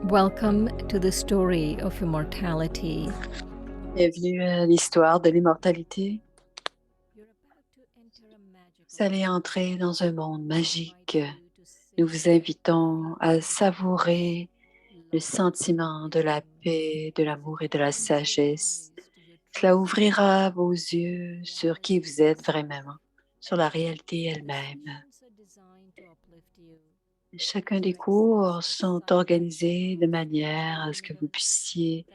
Welcome to the story of immortality. Bienvenue à l'histoire de l'immortalité. Vous allez entrer dans un monde magique. Nous vous invitons à savourer le sentiment de la paix, de l'amour et de la sagesse. Cela ouvrira vos yeux sur qui vous êtes vraiment, sur la réalité elle-même. Chacun des cours sont organisés de manière à ce que vous puissiez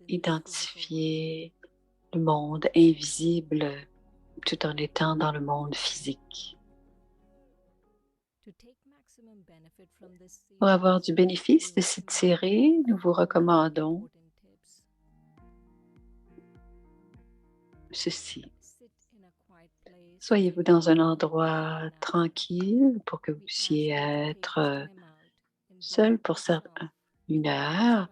identifier le monde invisible tout en étant dans le monde physique. Pour avoir du bénéfice de cette série, nous vous recommandons ceci. Soyez-vous dans un endroit tranquille pour que vous puissiez être seul pour une heure.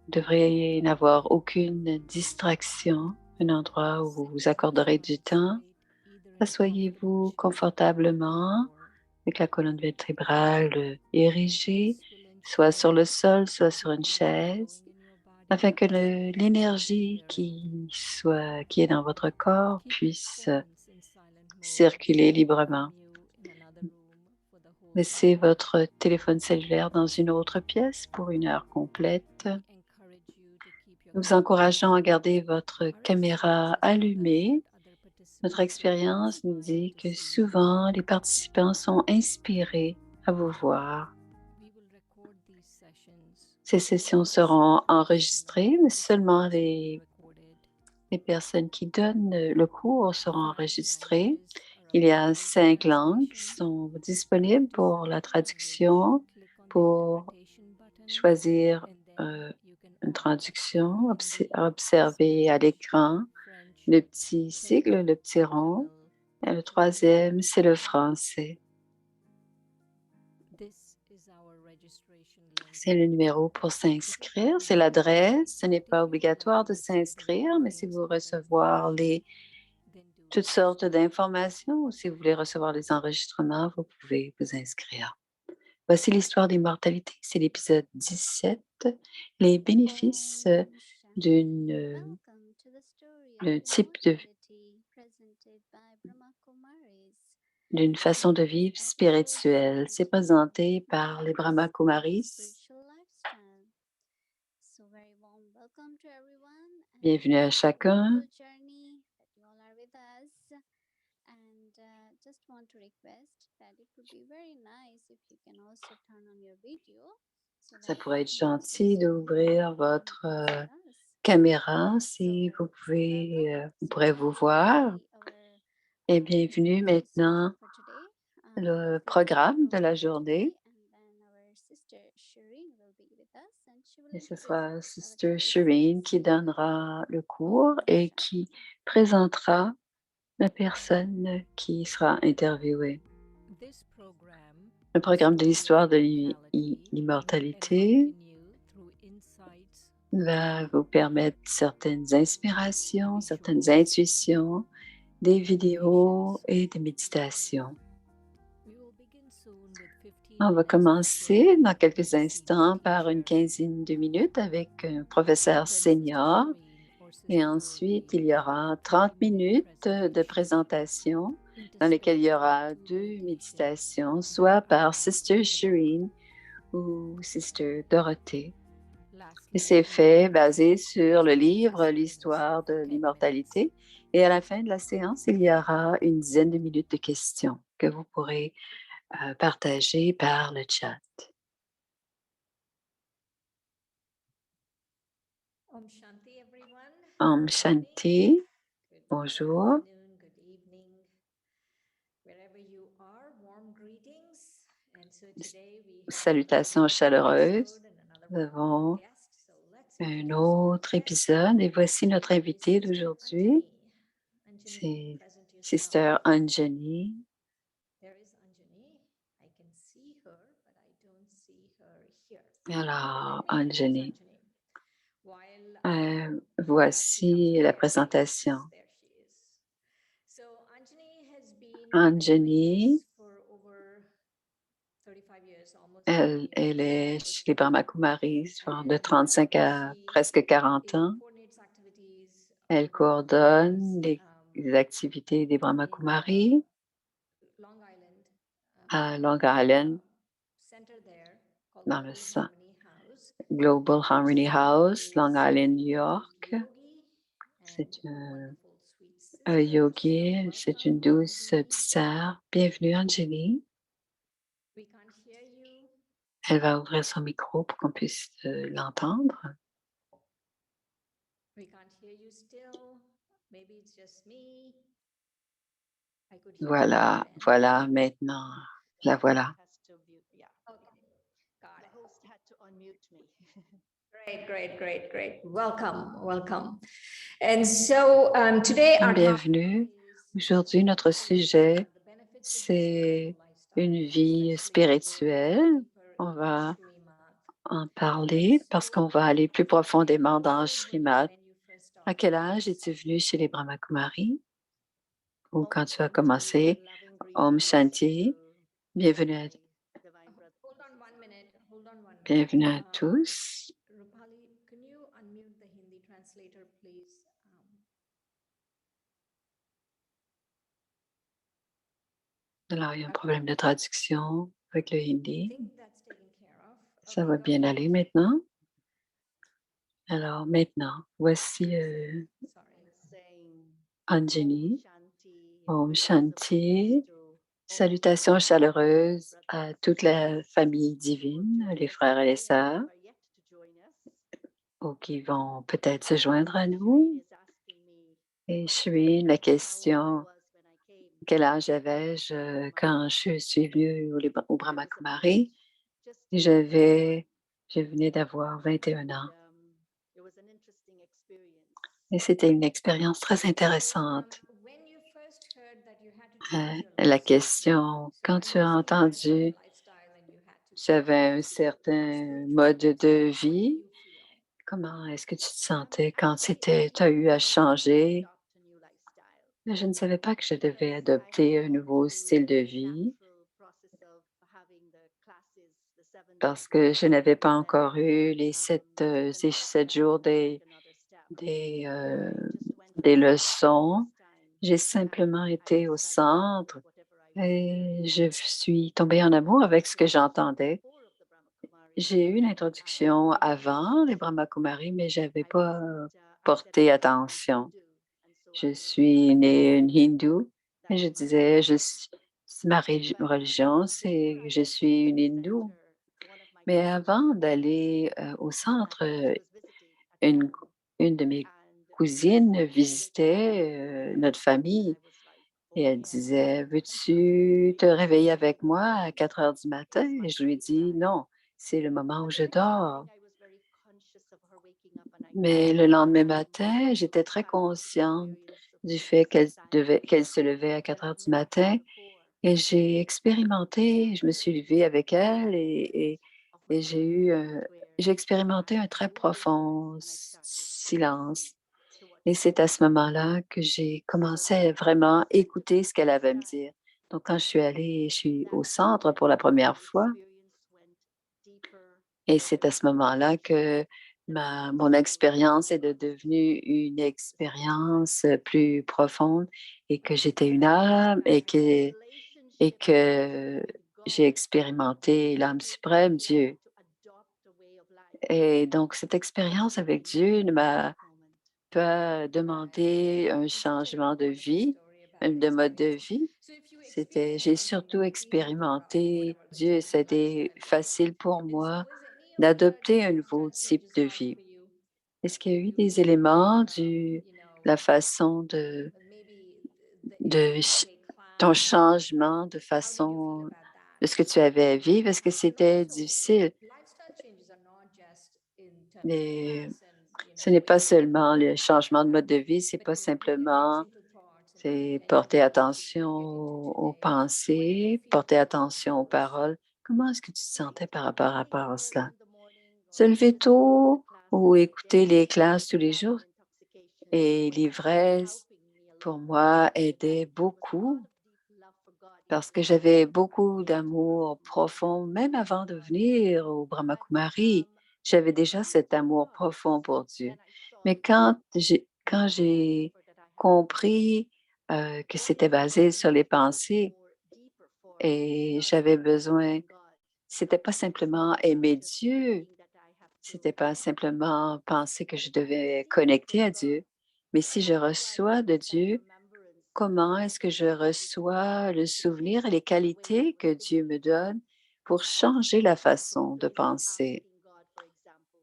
Vous devriez n'avoir aucune distraction, un endroit où vous vous accorderez du temps. Asseyez-vous confortablement avec la colonne vertébrale érigée, soit sur le sol, soit sur une chaise, afin que l'énergie qui est dans votre corps puisse circuler librement. Laissez votre téléphone cellulaire dans une autre pièce pour une heure complète. Nous vous encourageons à garder votre caméra allumée. Notre expérience nous dit que souvent les participants sont inspirés à vous voir. Ces sessions seront enregistrées, mais seulement les personnes qui donnent le cours seront enregistrées. Il y a 5 langues qui sont disponibles pour la traduction. Pour choisir une traduction, observez à l'écran le petit sigle, le petit rond. Et le troisième, c'est le français. C'est le numéro pour s'inscrire, c'est l'adresse. Ce n'est pas obligatoire de s'inscrire, mais si vous voulez recevoir toutes sortes d'informations ou si vous voulez recevoir les enregistrements, vous pouvez vous inscrire. Voici l'histoire d'immortalité, c'est l'épisode 17, les bénéfices d'un type d'une façon de vivre spirituelle. C'est présenté par les Brahma Kumaris. Bienvenue à chacun. Ça pourrait être gentil d'ouvrir votre caméra si vous pouvez, vous pourrez vous voir. Et bienvenue maintenant le programme de la journée. Et ce sera Sister Shireen qui donnera le cours et qui présentera la personne qui sera interviewée. Le programme de l'histoire de l'immortalité va vous permettre certaines inspirations, certaines intuitions, des vidéos et des méditations. On va commencer dans quelques instants par une quinzaine de minutes avec un professeur senior et ensuite il y aura 30 minutes de présentation dans lesquelles il y aura 2 méditations, soit par Sister Shireen ou Sister Dorothée. Et c'est fait basé sur le livre L'histoire de l'immortalité. Et à la fin de la séance, il y aura une dizaine de minutes de questions que vous pourrez partager par le chat. Om Shanti, bonjour. Salutations chaleureuses. Nous avons un autre épisode et voici notre invité d'aujourd'hui. C'est Sister Anjani. Alors, Anjani, voici la présentation. Anjani Elle est chez les Brahma Kumaris, genre de 35 à presque 40 ans. Elle coordonne les activités des Brahma Kumaris à Long Island, dans le Global Harmony House, Long Island, New York. C'est un yogi, c'est une douce petite sœur. Bienvenue, Anjali. Elle va ouvrir son micro pour qu'on puisse l'entendre. Voilà, voilà, maintenant, la voilà. Great. Welcome. And so today our Bienvenue. Aujourd'hui, notre sujet, c'est une vie spirituelle. On va en parler parce qu'on va aller plus profondément dans Srimad. À quel âge es-tu venu chez les Brahma Kumaris? Ou quand tu as commencé? Om Shanti. Bienvenue à, bienvenue à tous. Rupali, can you unmute the Hindi translator, please? Alors, il y a un problème de traduction avec le hindi. Ça va bien aller maintenant. Alors, maintenant, voici Anjali. Om Shanti. Salutations chaleureuses à toute la famille divine, les frères et les sœurs, ou qui vont peut-être se joindre à nous. Et la question, quel âge avais-je quand je suis venue au Brahma Kumari? Je venais d'avoir 21 ans. Et c'était une expérience très intéressante. La question, quand tu as entendu, tu avais un certain mode de vie, comment est-ce que tu te sentais quand tu as eu à changer? Je ne savais pas que je devais adopter un nouveau style de vie parce que je n'avais pas encore eu ces 7 jours des leçons. J'ai simplement été au centre et je suis tombée en amour avec ce que j'entendais. J'ai eu une introduction avant les Brahma Kumaris, mais je n'avais pas porté attention. Je suis née une hindoue et je disais, ma religion, c'est je suis une hindoue. Mais avant d'aller au centre, une, une de mes cousines visitait notre famille et elle disait, veux-tu te réveiller avec moi à 4 heures du matin? Et je lui dis, non, c'est le moment où je dors. Mais le lendemain matin, j'étais très consciente du fait qu'elle se levait à 4 heures du matin et je me suis levée avec elle et j'ai expérimenté un très profond silence. Et c'est à ce moment-là que j'ai commencé à vraiment écouter ce qu'elle avait à me dire. Donc, quand je suis au centre pour la première fois, et c'est à ce moment-là que mon expérience est devenue une expérience plus profonde et que j'étais une âme et que j'ai expérimenté l'âme suprême, Dieu. Et donc, cette expérience avec Dieu m'a pas demandé un changement de vie, même de mode de vie. J'ai surtout expérimenté Dieu et ça a été facile pour moi d'adopter un nouveau type de vie. Est-ce qu'il y a eu des éléments la façon de ch- ton changement de façon de ce que tu avais à vivre? Est-ce que c'était difficile? Mais ce n'est pas seulement le changement de mode de vie, c'est pas simplement, c'est porter attention aux pensées, porter attention aux paroles. Comment est-ce que tu te sentais par rapport à cela? Se lever tôt ou écouter les classes tous les jours? Et l'ivresse, pour moi, aidait beaucoup parce que j'avais beaucoup d'amour profond, même avant de venir au Brahma Kumari. J'avais déjà cet amour profond pour Dieu. Mais quand j'ai compris que c'était basé sur les pensées et j'avais besoin, c'était pas simplement aimer Dieu, c'était pas simplement penser que je devais connecter à Dieu, mais si je reçois de Dieu, comment est-ce que je reçois le souvenir et les qualités que Dieu me donne pour changer la façon de penser?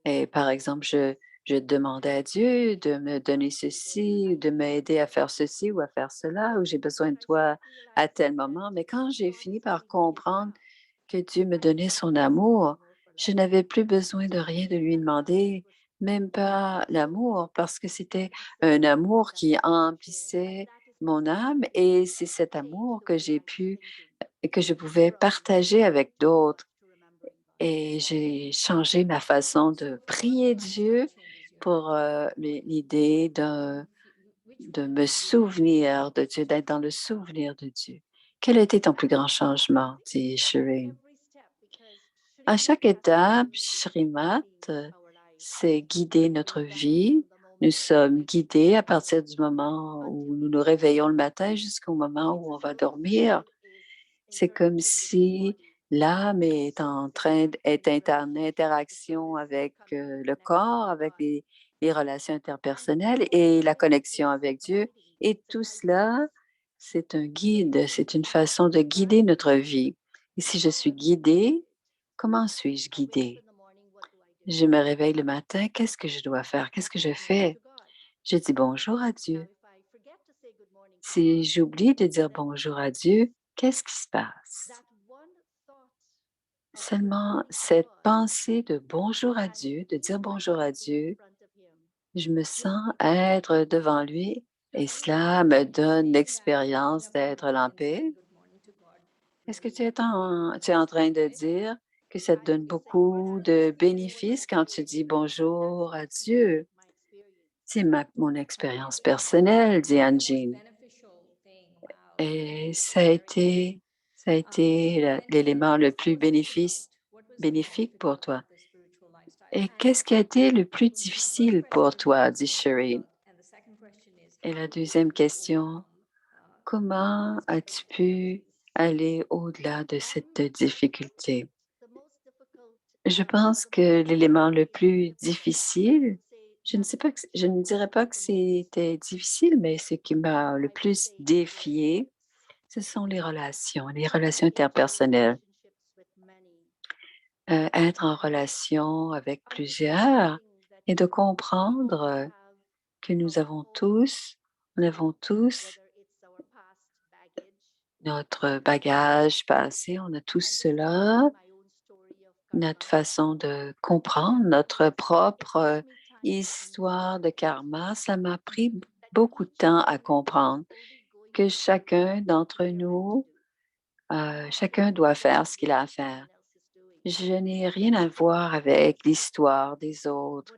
Et par exemple, je demandais à Dieu de me donner ceci, ou de m'aider à faire ceci ou à faire cela, ou j'ai besoin de toi à tel moment. Mais quand j'ai fini par comprendre que Dieu me donnait son amour, je n'avais plus besoin de rien de lui demander, même pas l'amour, parce que c'était un amour qui emplissait mon âme et c'est cet amour que j'ai pu et que je pouvais partager avec d'autres. Et j'ai changé ma façon de prier Dieu pour l'idée de me souvenir de Dieu, d'être dans le souvenir de Dieu. Quel a été ton plus grand changement, dit Shireen? À chaque étape, Shrimat, c'est guider notre vie. Nous sommes guidés à partir du moment où nous nous réveillons le matin jusqu'au moment où on va dormir. C'est comme si l'âme est en interaction avec le corps, avec les relations interpersonnelles et la connexion avec Dieu. Et tout cela, c'est un guide, c'est une façon de guider notre vie. Et si je suis guidée, comment suis-je guidée? Je me réveille le matin, qu'est-ce que je dois faire? Qu'est-ce que je fais? Je dis bonjour à Dieu. Si j'oublie de dire bonjour à Dieu, qu'est-ce qui se passe? Seulement cette pensée de bonjour à Dieu, de dire bonjour à Dieu, je me sens être devant lui et cela me donne l'expérience d'être en paix. Est-ce que tu es en train de dire que ça te donne beaucoup de bénéfices quand tu dis bonjour à Dieu? C'est mon expérience personnelle, dit Anjine. Et ça a été l'élément le plus bénéfique pour toi. Et qu'est-ce qui a été le plus difficile pour toi, dit Shireen? Et la deuxième question, comment as-tu pu aller au-delà de cette difficulté? Je pense que l'élément le plus difficile, je ne dirais pas que c'était difficile, mais ce qui m'a le plus défié, ce sont les relations interpersonnelles. Être en relation avec plusieurs et de comprendre que nous avons tous notre bagage passé, on a tous cela, notre façon de comprendre notre propre histoire de karma. Ça m'a pris beaucoup de temps à comprendre que chacun d'entre nous, chacun doit faire ce qu'il a à faire. Je n'ai rien à voir avec l'histoire des autres,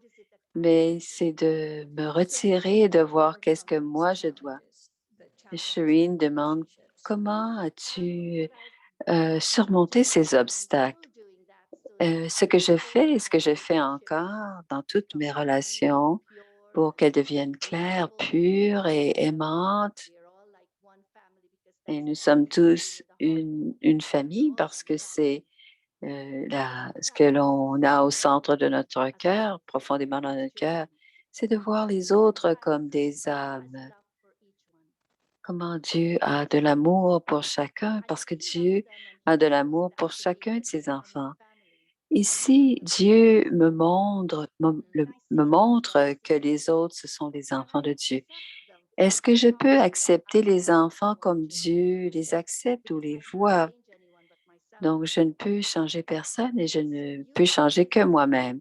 mais c'est de me retirer et de voir qu'est-ce que moi je dois. Shireen demande, comment as-tu surmonté ces obstacles? Ce que je fais et ce que je fais encore dans toutes mes relations pour qu'elles deviennent claires, pures et aimantes. Et nous sommes tous une famille parce que c'est ce que l'on a au centre de notre cœur, profondément dans notre cœur, c'est de voir les autres comme des âmes. Comment Dieu a de l'amour pour chacun, parce que Dieu a de l'amour pour chacun de ses enfants. Ici, Dieu me montre que les autres, ce sont les enfants de Dieu. Est-ce que je peux accepter les enfants comme Dieu les accepte ou les voit? Donc, je ne peux changer personne et je ne peux changer que moi-même.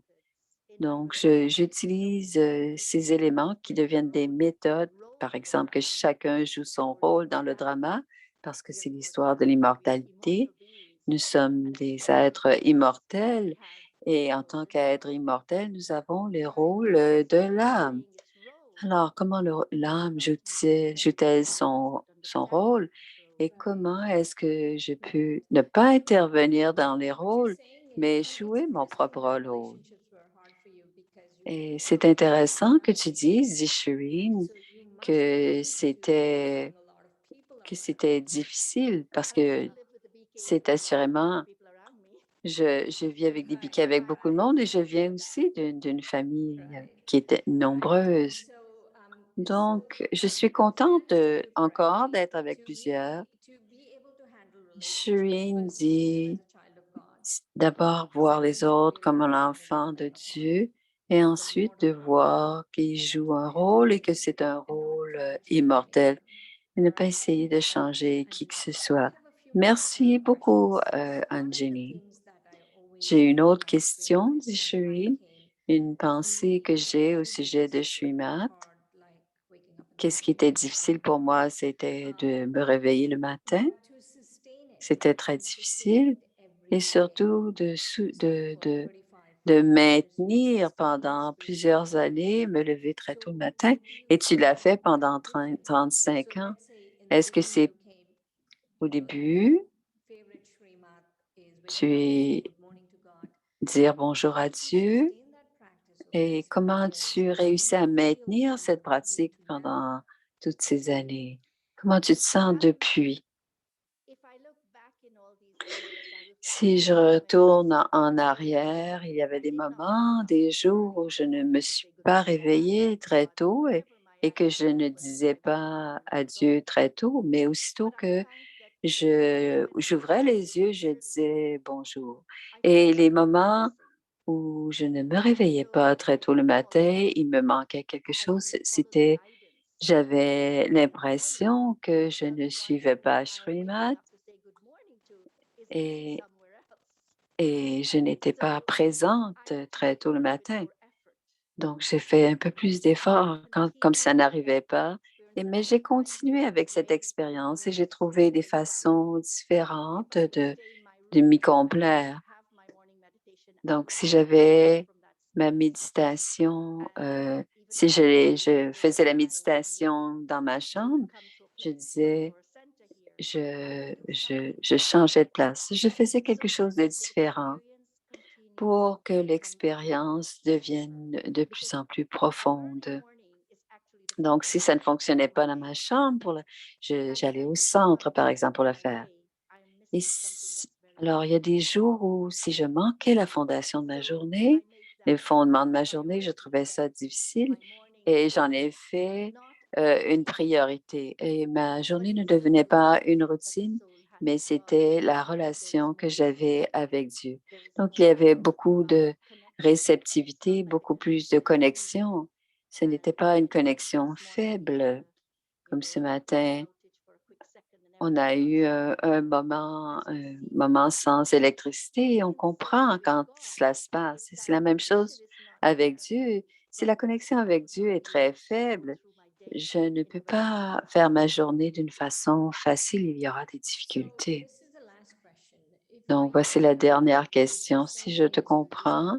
Donc, j'utilise ces éléments qui deviennent des méthodes, par exemple, que chacun joue son rôle dans le drama, parce que c'est l'histoire de l'immortalité. Nous sommes des êtres immortels et en tant qu'êtres immortels, nous avons le rôle de l'âme. Alors, comment l'âme joue-t-elle son rôle? et comment est-ce que je peux ne pas intervenir dans les rôles, mais jouer mon propre rôle? Et c'est intéressant que tu dises, dit Shireen, que c'était difficile parce que c'est assurément je vis avec des piquets avec beaucoup de monde et je viens aussi d'une famille, qui était nombreuse. Donc, je suis contente encore d'être avec plusieurs. Shireen dit d'abord voir les autres comme un enfant de Dieu et ensuite de voir qu'ils jouent un rôle et que c'est un rôle immortel et ne pas essayer de changer qui que ce soit. Merci beaucoup, Anjani. J'ai une autre question, dit Shireen, une pensée que j'ai au sujet de Shrimat. Qu'est-ce qui était difficile pour moi, c'était de me réveiller le matin. C'était très difficile et surtout de maintenir pendant plusieurs années, me lever très tôt le matin et tu l'as fait pendant 35 ans. Est-ce que c'est au début, tu es dire bonjour à Dieu et comment tu réussis à maintenir cette pratique pendant toutes ces années? Comment tu te sens depuis? Si je retourne en arrière, il y avait des moments, des jours où je ne me suis pas réveillée très tôt et que je ne disais pas adieu très tôt, mais aussitôt que j'ouvrais les yeux, je disais bonjour. Et les moments où je ne me réveillais pas très tôt le matin, il me manquait quelque chose, j'avais l'impression que je ne suivais pas Shrimat et et je n'étais pas présente très tôt le matin. Donc, j'ai fait un peu plus d'efforts quand comme ça n'arrivait pas mais j'ai continué avec cette expérience et j'ai trouvé des façons différentes de m'y complaire. Donc, si j'avais ma méditation, si je faisais la méditation dans ma chambre, je disais je changeais de place. Je faisais quelque chose de différent pour que l'expérience devienne de plus en plus profonde. Donc, si ça ne fonctionnait pas dans ma chambre, j'allais au centre, par exemple, pour le faire. Et alors, il y a des jours où si je manquais la fondation de ma journée, les fondements de ma journée, je trouvais ça difficile et j'en ai fait une priorité. Et ma journée ne devenait pas une routine, mais c'était la relation que j'avais avec Dieu. Donc, il y avait beaucoup de réceptivité, beaucoup plus de connexion. Ce n'était pas une connexion faible comme ce matin. On a eu, un moment sans électricité et on comprend quand cela se passe et c'est la même chose avec Dieu. Si la connexion avec Dieu est très faible, je ne peux pas faire ma journée d'une façon facile, il y aura des difficultés. Donc voici la dernière question. Si je te comprends,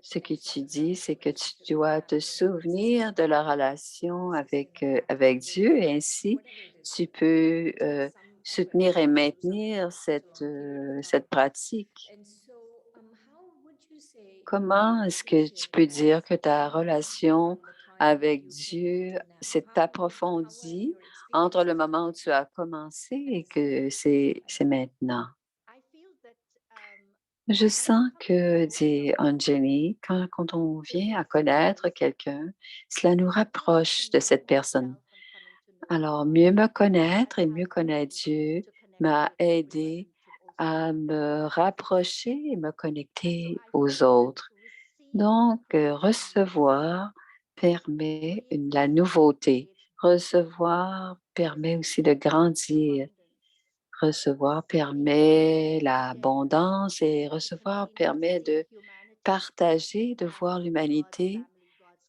ce que tu dis, c'est que tu dois te souvenir de la relation avec Dieu et ainsi tu peux, soutenir et maintenir cette pratique. Comment est-ce que tu peux dire que ta relation avec Dieu s'est approfondie entre le moment où tu as commencé et que c'est maintenant? Je sens que, dit Anjali, quand on vient à connaître quelqu'un, cela nous rapproche de cette personne. Alors, mieux me connaître et mieux connaître Dieu m'a aidé à me rapprocher et me connecter aux autres. Donc, recevoir permet la nouveauté. Recevoir permet aussi de grandir. Recevoir permet l'abondance et recevoir permet de partager, de voir l'humanité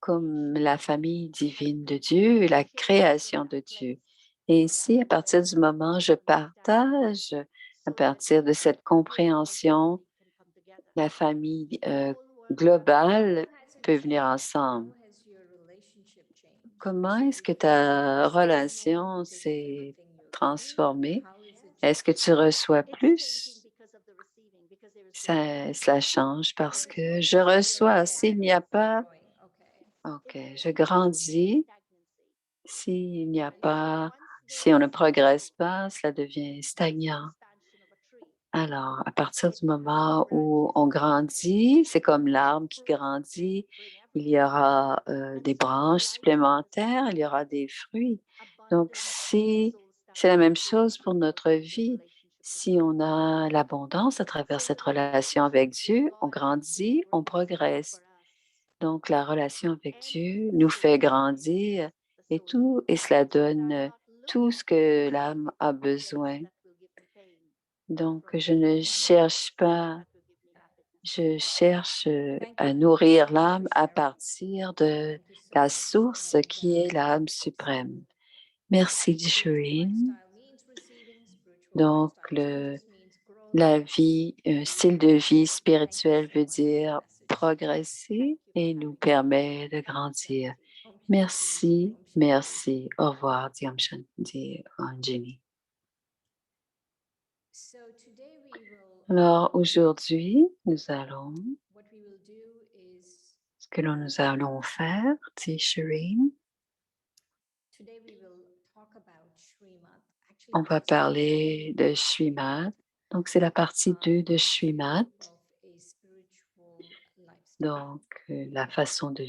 comme la famille divine de Dieu et la création de Dieu. Et ici, à partir du moment où je partage, à partir de cette compréhension, la famille globale peut venir ensemble. Comment est-ce que ta relation s'est transformé? Est-ce que tu reçois plus? Cela change parce que je reçois. S'il n'y a pas, OK, je grandis. S'il n'y a pas, si on ne progresse pas, cela devient stagnant. Alors, à partir du moment où on grandit, c'est comme l'arbre qui grandit, il y aura des branches supplémentaires, il y aura des fruits. Donc, si c'est la même chose pour notre vie, si on a l'abondance à travers cette relation avec Dieu, on grandit, on progresse. Donc, la relation avec Dieu nous fait grandir et cela donne tout ce que l'âme a besoin. Donc, je ne cherche pas, je cherche à nourrir l'âme à partir de la source qui est l'âme suprême. Merci, Shireen. Donc, la vie, un style de vie spirituel veut dire progresser et nous permet de grandir. Merci, merci. Au revoir, dit Anjani. Alors, aujourd'hui, ce que nous allons faire, dit Shireen, on va parler de Shrimad. Donc, c'est la partie 2 de Shrimad. Donc, la façon de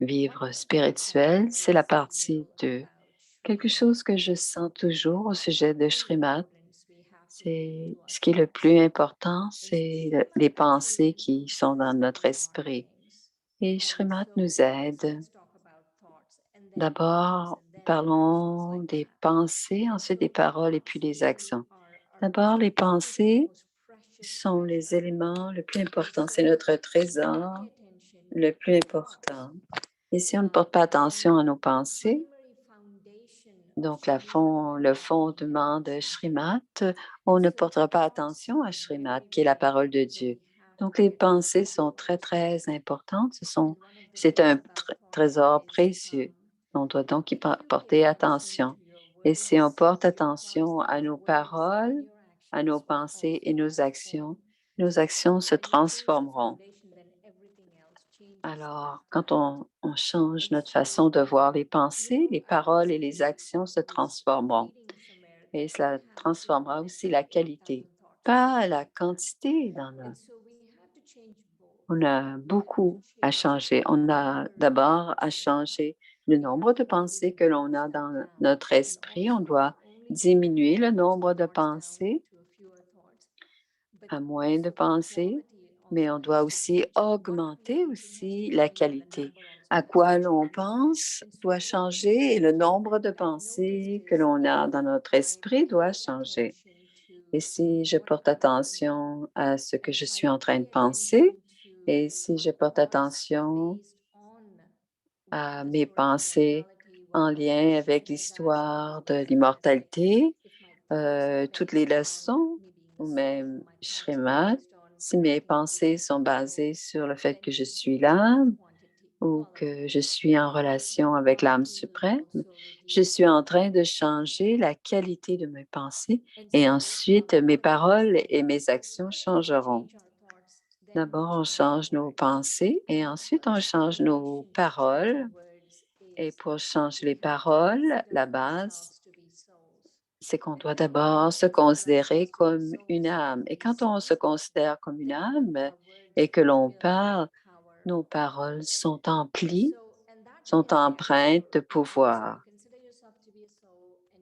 vivre spirituelle, c'est la partie 2. Quelque chose que je sens toujours au sujet de Shrimad, c'est ce qui est le plus important, c'est les pensées qui sont dans notre esprit. Et Shrimad nous aide. D'abord, parlons des pensées, ensuite des paroles et puis des actions. D'abord, les pensées sont les éléments le plus important. C'est notre trésor le plus important. Et si on ne porte pas attention à nos pensées, donc le fondement de Shrimat, on ne portera pas attention à Shrimat, qui est la parole de Dieu. Donc, les pensées sont très, très importantes. C'est un trésor précieux. On doit donc y porter attention. Et si on porte attention à nos paroles, à nos pensées et nos actions se transformeront. Alors, quand on change notre façon de voir les pensées, les paroles et les actions se transformeront. Et cela transformera aussi la qualité, pas la quantité On a beaucoup à changer. On a d'abord à changer le nombre de pensées que l'on a dans notre esprit. On doit diminuer le nombre de pensées à moins de pensées, mais on doit aussi augmenter aussi la qualité. À quoi l'on pense doit changer et le nombre de pensées que l'on a dans notre esprit doit changer. Et si je porte attention à ce que je suis en train de penser et si je porte attention à mes pensées en lien avec l'histoire de l'immortalité, toutes les leçons ou même Shrimad, si mes pensées sont basées sur le fait que je suis l'âme ou que je suis en relation avec l'âme suprême, je suis en train de changer la qualité de mes pensées et ensuite mes paroles et mes actions changeront. D'abord, on change nos pensées et ensuite on change nos paroles. Et pour changer les paroles, la base, c'est qu'on doit d'abord se considérer comme une âme. Et quand on se considère comme une âme et que l'on parle, nos paroles sont empreintes de pouvoir.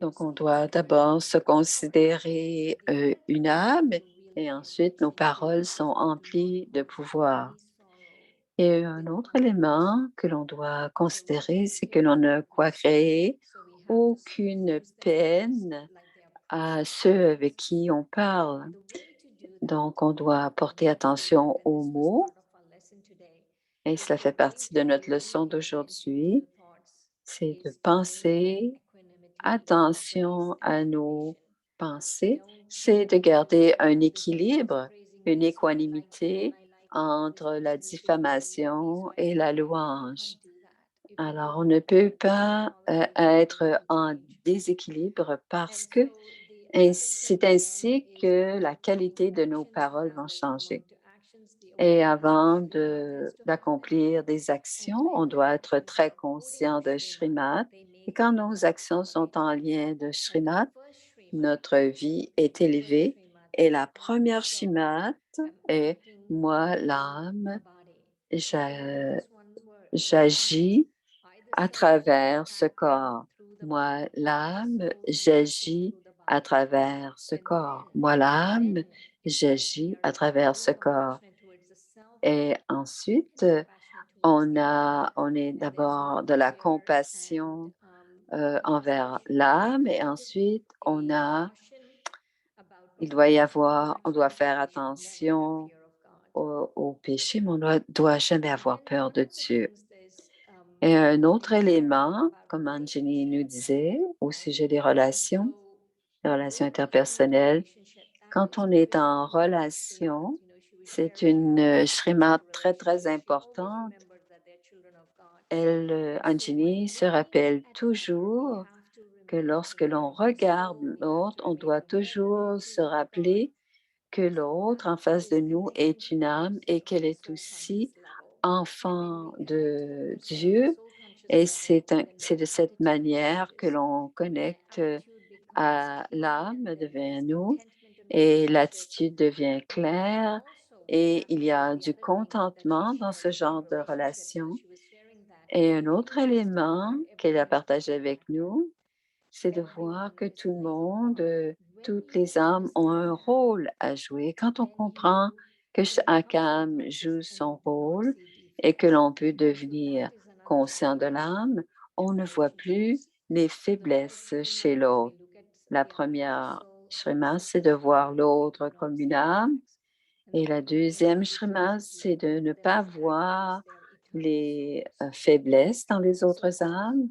Donc, on doit d'abord se considérer une âme et ensuite nos paroles sont emplies de pouvoir. Et un autre élément que l'on doit considérer, c'est que l'on ne doit créer aucune peine à ceux avec qui on parle. Donc, on doit porter attention aux mots et cela fait partie de notre leçon d'aujourd'hui, c'est de penser attention à nos pensées, c'est de garder un équilibre, une équanimité entre la diffamation et la louange. Alors, on ne peut pas, être en déséquilibre parce que c'est ainsi que la qualité de nos paroles vont changer. Et avant d'accomplir des actions, on doit être très conscient de Shrimat. Et quand nos actions sont en lien de Shrimat, notre vie est élevée. Et la première Shrimat est moi, l'âme, j'a- j'agis à travers ce corps. Moi, l'âme, j'agis à travers ce corps. Moi, l'âme, j'agis à travers ce corps. Et ensuite, on est d'abord de la compassion envers l'âme et ensuite il doit y avoir, on doit faire attention au péché, mais on ne doit jamais avoir peur de Dieu. Et un autre élément, comme Anjani nous disait, au sujet des relations, les relations interpersonnelles, quand on est en relation, c'est une shrimad très, très importante. Elle, Anjani, se rappelle toujours que lorsque l'on regarde l'autre, on doit toujours se rappeler que l'autre en face de nous est une âme et qu'elle est aussi enfant de Dieu. Et c'est de cette manière que l'on connecte à l'âme devient nous et l'attitude devient claire et il y a du contentement dans ce genre de relation. Et un autre élément qu'elle a partagé avec nous, c'est de voir que tout le monde, toutes les âmes ont un rôle à jouer. Quand on comprend que chaque âme joue son rôle et que l'on peut devenir conscient de l'âme, on ne voit plus les faiblesses chez l'autre. La première shrima, c'est de voir l'autre comme une âme. Et la deuxième shrima, c'est de ne pas voir les faiblesses dans les autres âmes.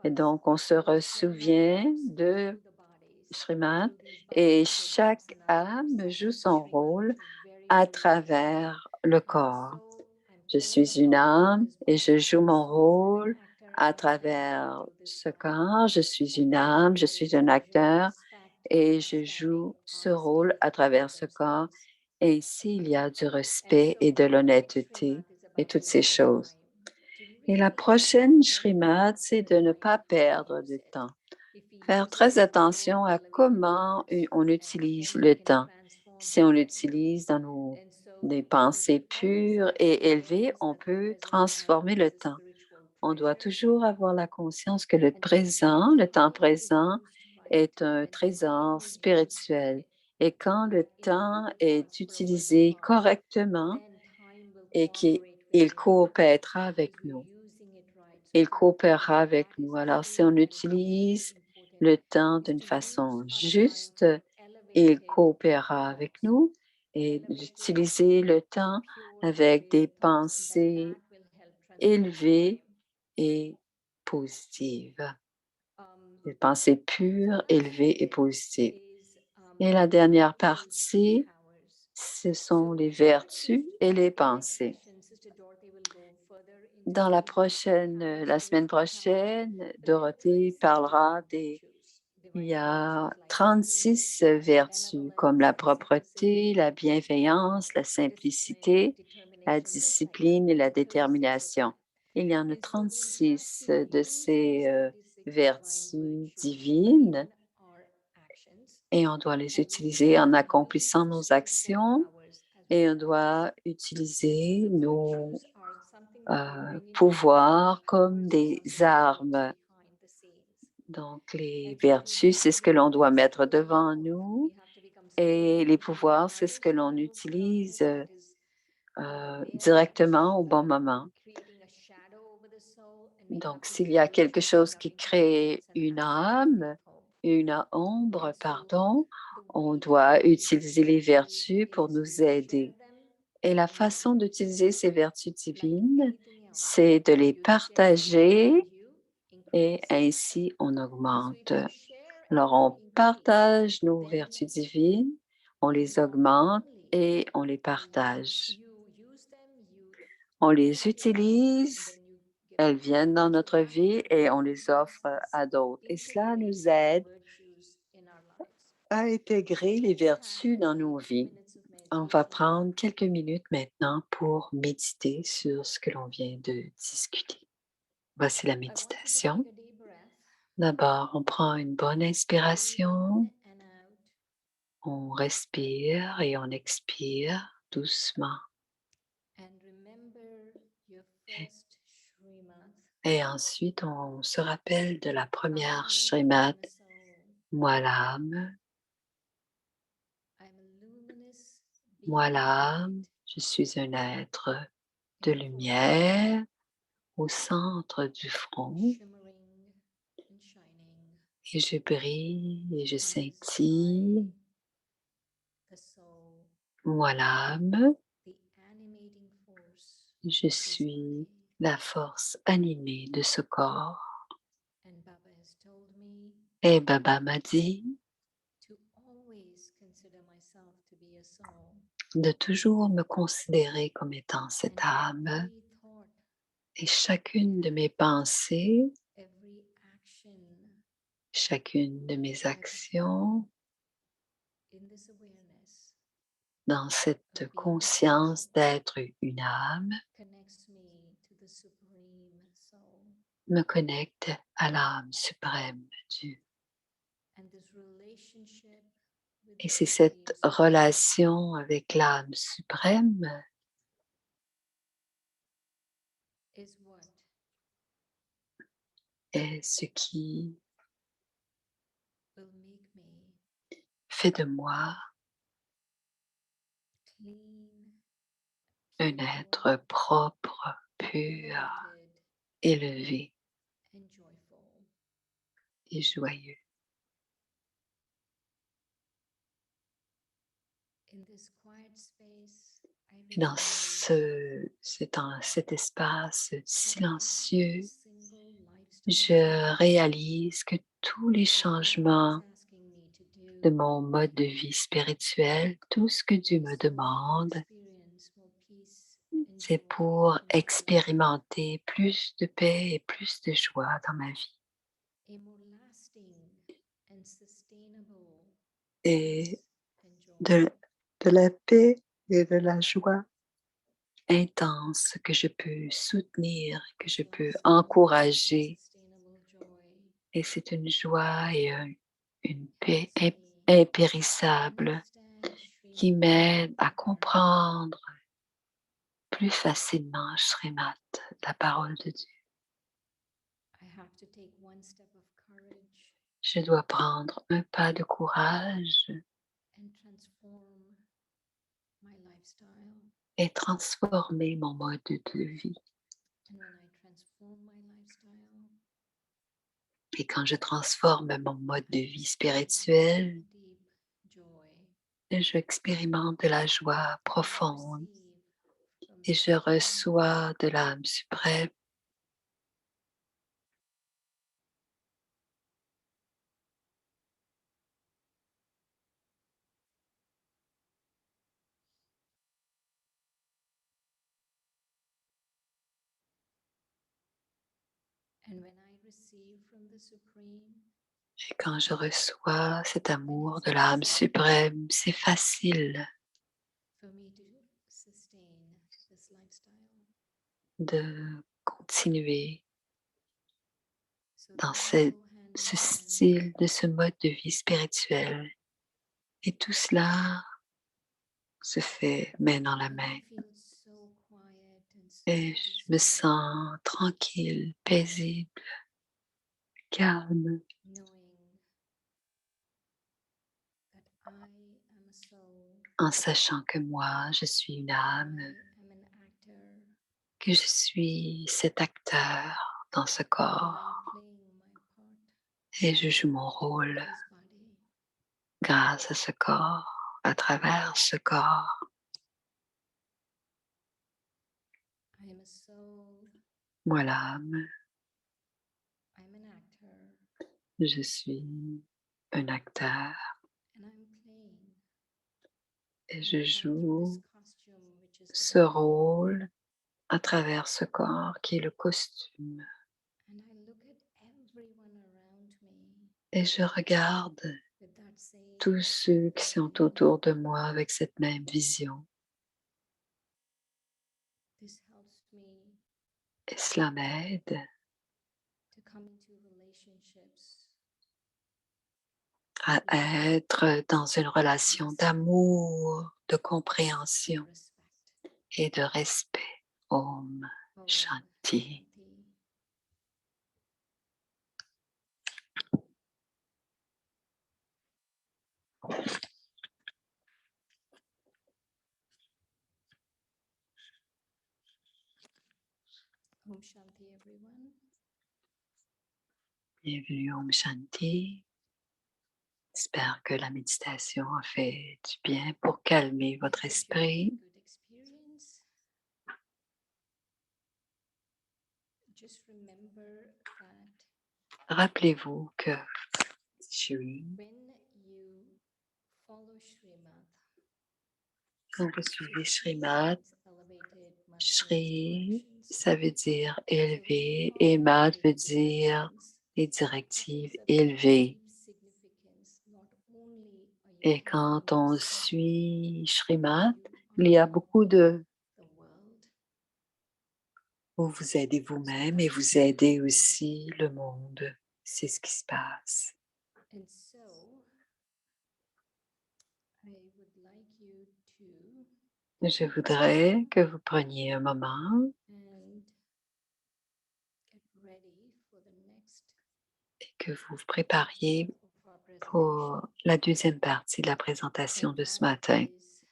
Et donc, on se ressouvient de Srimad et chaque âme joue son rôle à travers le corps. Je suis une âme et je joue mon rôle à travers ce corps. Je suis une âme, je suis un acteur et je joue ce rôle à travers ce corps. Et ici, il y a du respect et de l'honnêteté et toutes ces choses. Et la prochaine Shrimad, c'est de ne pas perdre de temps. Faire très attention à comment on utilise le temps. Si on l'utilise dans des pensées pures et élevées, on peut transformer le temps. On doit toujours avoir la conscience que le présent, le temps présent, est un trésor spirituel. Et quand le temps est utilisé correctement et qu'il coopérera avec nous, il coopérera avec nous. Alors, si on utilise le temps d'une façon juste, il coopérera avec nous et d'utiliser le temps avec des pensées élevées et positives, des pensées pures, élevées et positives. Et la dernière partie, ce sont les vertus et les pensées. Dans la semaine prochaine, Dorothée parlera il y a 36 vertus comme la propreté, la bienveillance, la simplicité, la discipline et la détermination. Il y en a 36 de ces vertus divines et on doit les utiliser en accomplissant nos actions et on doit utiliser nos pouvoirs comme des armes. Donc, les vertus, c'est ce que l'on doit mettre devant nous et les pouvoirs, c'est ce que l'on utilise directement au bon moment. Donc, s'il y a quelque chose qui crée une ombre, pardon, on doit utiliser les vertus pour nous aider. Et la façon d'utiliser ces vertus divines, c'est de les partager et ainsi on augmente. Alors, on partage nos vertus divines, on les augmente et on les partage. On les utilise Elles viennent dans notre vie et on les offre à d'autres. Et cela nous aide à intégrer les vertus dans nos vies. On va prendre quelques minutes maintenant pour méditer sur ce que l'on vient de discuter. Voici la méditation. D'abord, on prend une bonne inspiration, on respire et on expire doucement. Et ensuite, on se rappelle de la première Shrimad. Moi l'âme, moi l'âme, je suis un être de lumière au centre du front et je brille et je scintille. Moi l'âme, je suis la force animée de ce corps. Et Baba m'a dit de toujours me considérer comme étant cette âme et chacune de mes pensées, chacune de mes actions dans cette conscience d'être une âme me connecte à l'âme suprême de Dieu. Et c'est cette relation avec l'âme suprême est ce qui fait de moi un être propre, pur, élevé et joyeux. Et dans cet espace silencieux, je réalise que tous les changements de mon mode de vie spirituel, tout ce que Dieu me demande, c'est pour expérimenter plus de paix et plus de joie dans ma vie. Et de, de la paix et de la joie intense que je peux soutenir, que je peux encourager. Et c'est une joie et une paix impérissable qui m'aide à comprendre plus facilement Shrimat, la parole de Dieu. Je dois prendre un pas de courage et transformer mon mode de vie. Et quand je transforme mon mode de vie spirituel, j'expérimente de la joie profonde et je reçois de l'âme suprême et quand je reçois cet amour de l'âme suprême, c'est facile de continuer dans ce style, de ce mode de vie spirituel. Et tout cela se fait main dans la main. Et je me sens tranquille, paisible, calme, en sachant que moi, je suis une âme, que je suis cet acteur dans ce corps et je joue mon rôle grâce à ce corps, à travers ce corps. Moi l'âme, je suis un acteur et je joue ce rôle à travers ce corps qui est le costume. and I look at everyone around me Et je regarde with that same tous ceux qui sont vision. autour de moi avec cette même vision. This helps me Et cela m'aide to come into relationships à être dans une relation d'amour, de and compréhension respect. et de respect. Om Om Shanti. Shanti. Om Shanti, everyone. Bienvenue Om Shanti. J'espère que la méditation a fait du bien pour calmer votre If you're having esprit. a good experience, just remember that Rappelez-vous que Shri, when you follow Srimad, quand vous suivez Srimad, means elevated, Mad means Shri, directions. ça veut dire So when you élevé et follow Mad veut elevated dire directions, les it directives has a élevées. deep significance. Not only are you Et helping quand on yourself, suit but Srimad, you are il y a beaucoup helping de the world. où vous aidez vous-même et vous aidez aussi le monde. C'est ce qui se passe. And so I would like you to Je voudrais que vous preniez un moment and get ready for the next et que vous vous prépariez part of our presentation. pour la deuxième partie de la présentation And de ce that matin. is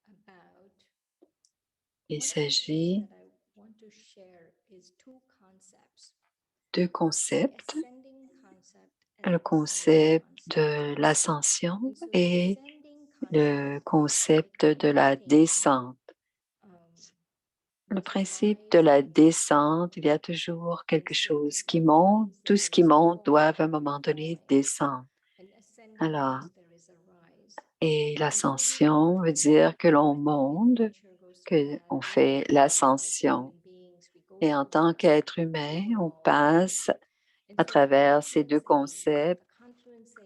about Il one of the things s'agit that I want to share is two concepts. de The concepts, ascending concept and le the descending concept concept. de l'ascension And so the et ascending le concept concept de la thinking descente. um, Le there's a principe de rise la and there's a fall. descente, il y a toujours And quelque so chose qui descending monte. means Tout that ce there qui is a monte doit fall à un and moment donné falling. descendre. And ascending Alors, means there is a rise. et And so as we go l'ascension veut through dire que life, l'on when human monte, nature goes bad, qu'on we fait evolve as l'ascension. human beings, we go Et en through tant birth, qu'être humain, we on evolve. passe And à so the travers ces deux confluencing, concepts. the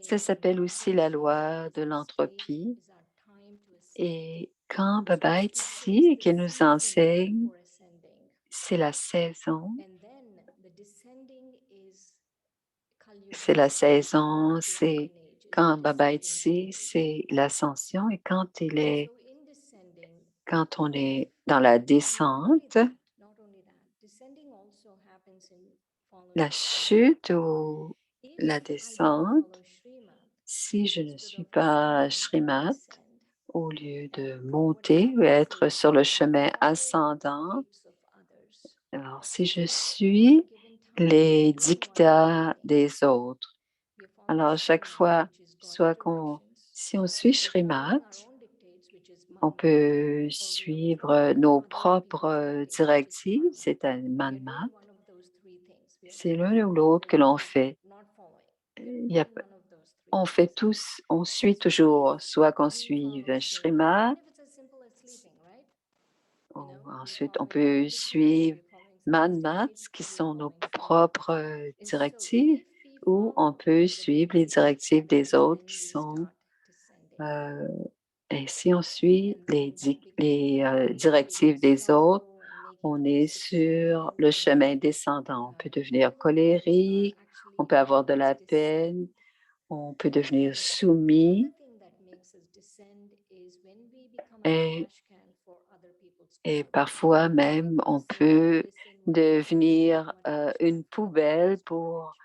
Ça confluencing in s'appelle aussi la Mahabharata loi is de our stage, l'entropie. is our time to ascend. Et quand So Baba est Scripture is ici, the qui nous season enseigne, for ascending. c'est la saison. And then the descending is Kali C'est Yuga. la The saison, c'est golden age is the quand Baba est descending ici, period. c'est l'ascension. Et And so in descending, quand on if est dans la and descente, not only that, descending also happens in la following Srimad. chute ou If la I don't follow descente, Srimad, si je ne instead suis of pas ascending, I Srimad, descend. au lieu de And what monter ou happens être is sur le I chemin follow the ascendant, dictates of others. alors si je So at a suis given time, we are les doing one of two dictats des things. autres, We are following alors chaque Srimad, fois, which is God's soit qu'on, directions. si on suit We are following Srimad, our own dictates, which is on Manmat, peut or we are suivre following nos other people's propres dictates, which is directives, karma. c'est un We are manmat. doing one of those three things. We are C'est l'un ou l'autre que following l'on or fait. not following. We are Il y a, doing one of those three on fait things. tous, on And suit so if toujours, soit qu'on you follow suive Srimad, Srimad, even if it's as simple as sleeping, right? You ou know, you're ensuite on following your peut own dictates, suivre you're following someone's Manmat, dictates, qui or you're sont nos following Srimad. propres And so directives, if we ou on follow peut the suivre les dictates of directives des others, autres then qui we sont, start descending. euh, et si on suit And then that becomes les very, very directives des autres, sorrow and making on est sur decisions le and chemin descendant. On peut devenir all of those are colérique, on actually peut avoir making de us la descend. peine, on peut devenir And the other soumis. thing that makes us descend is when we become a Et trash can for other people's Et karma. parfois même, We on say we peut listen what others say, devenir what others une think, what poubelle others pour watch.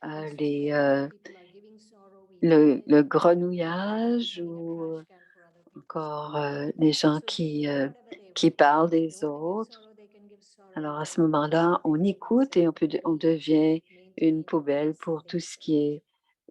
And so les, when other people are giving sorrow, we give it, le and we're grenouillage becoming a ou trash can for other people's encore karma. les And gens so they do whatever they qui want. parlent If they des want to give autres. sorrow, they can give sorrow. Alors If à they ce want to moment-là, descend, they on can écoute et descend. on We devient une maintain our poubelle pour tout descending state.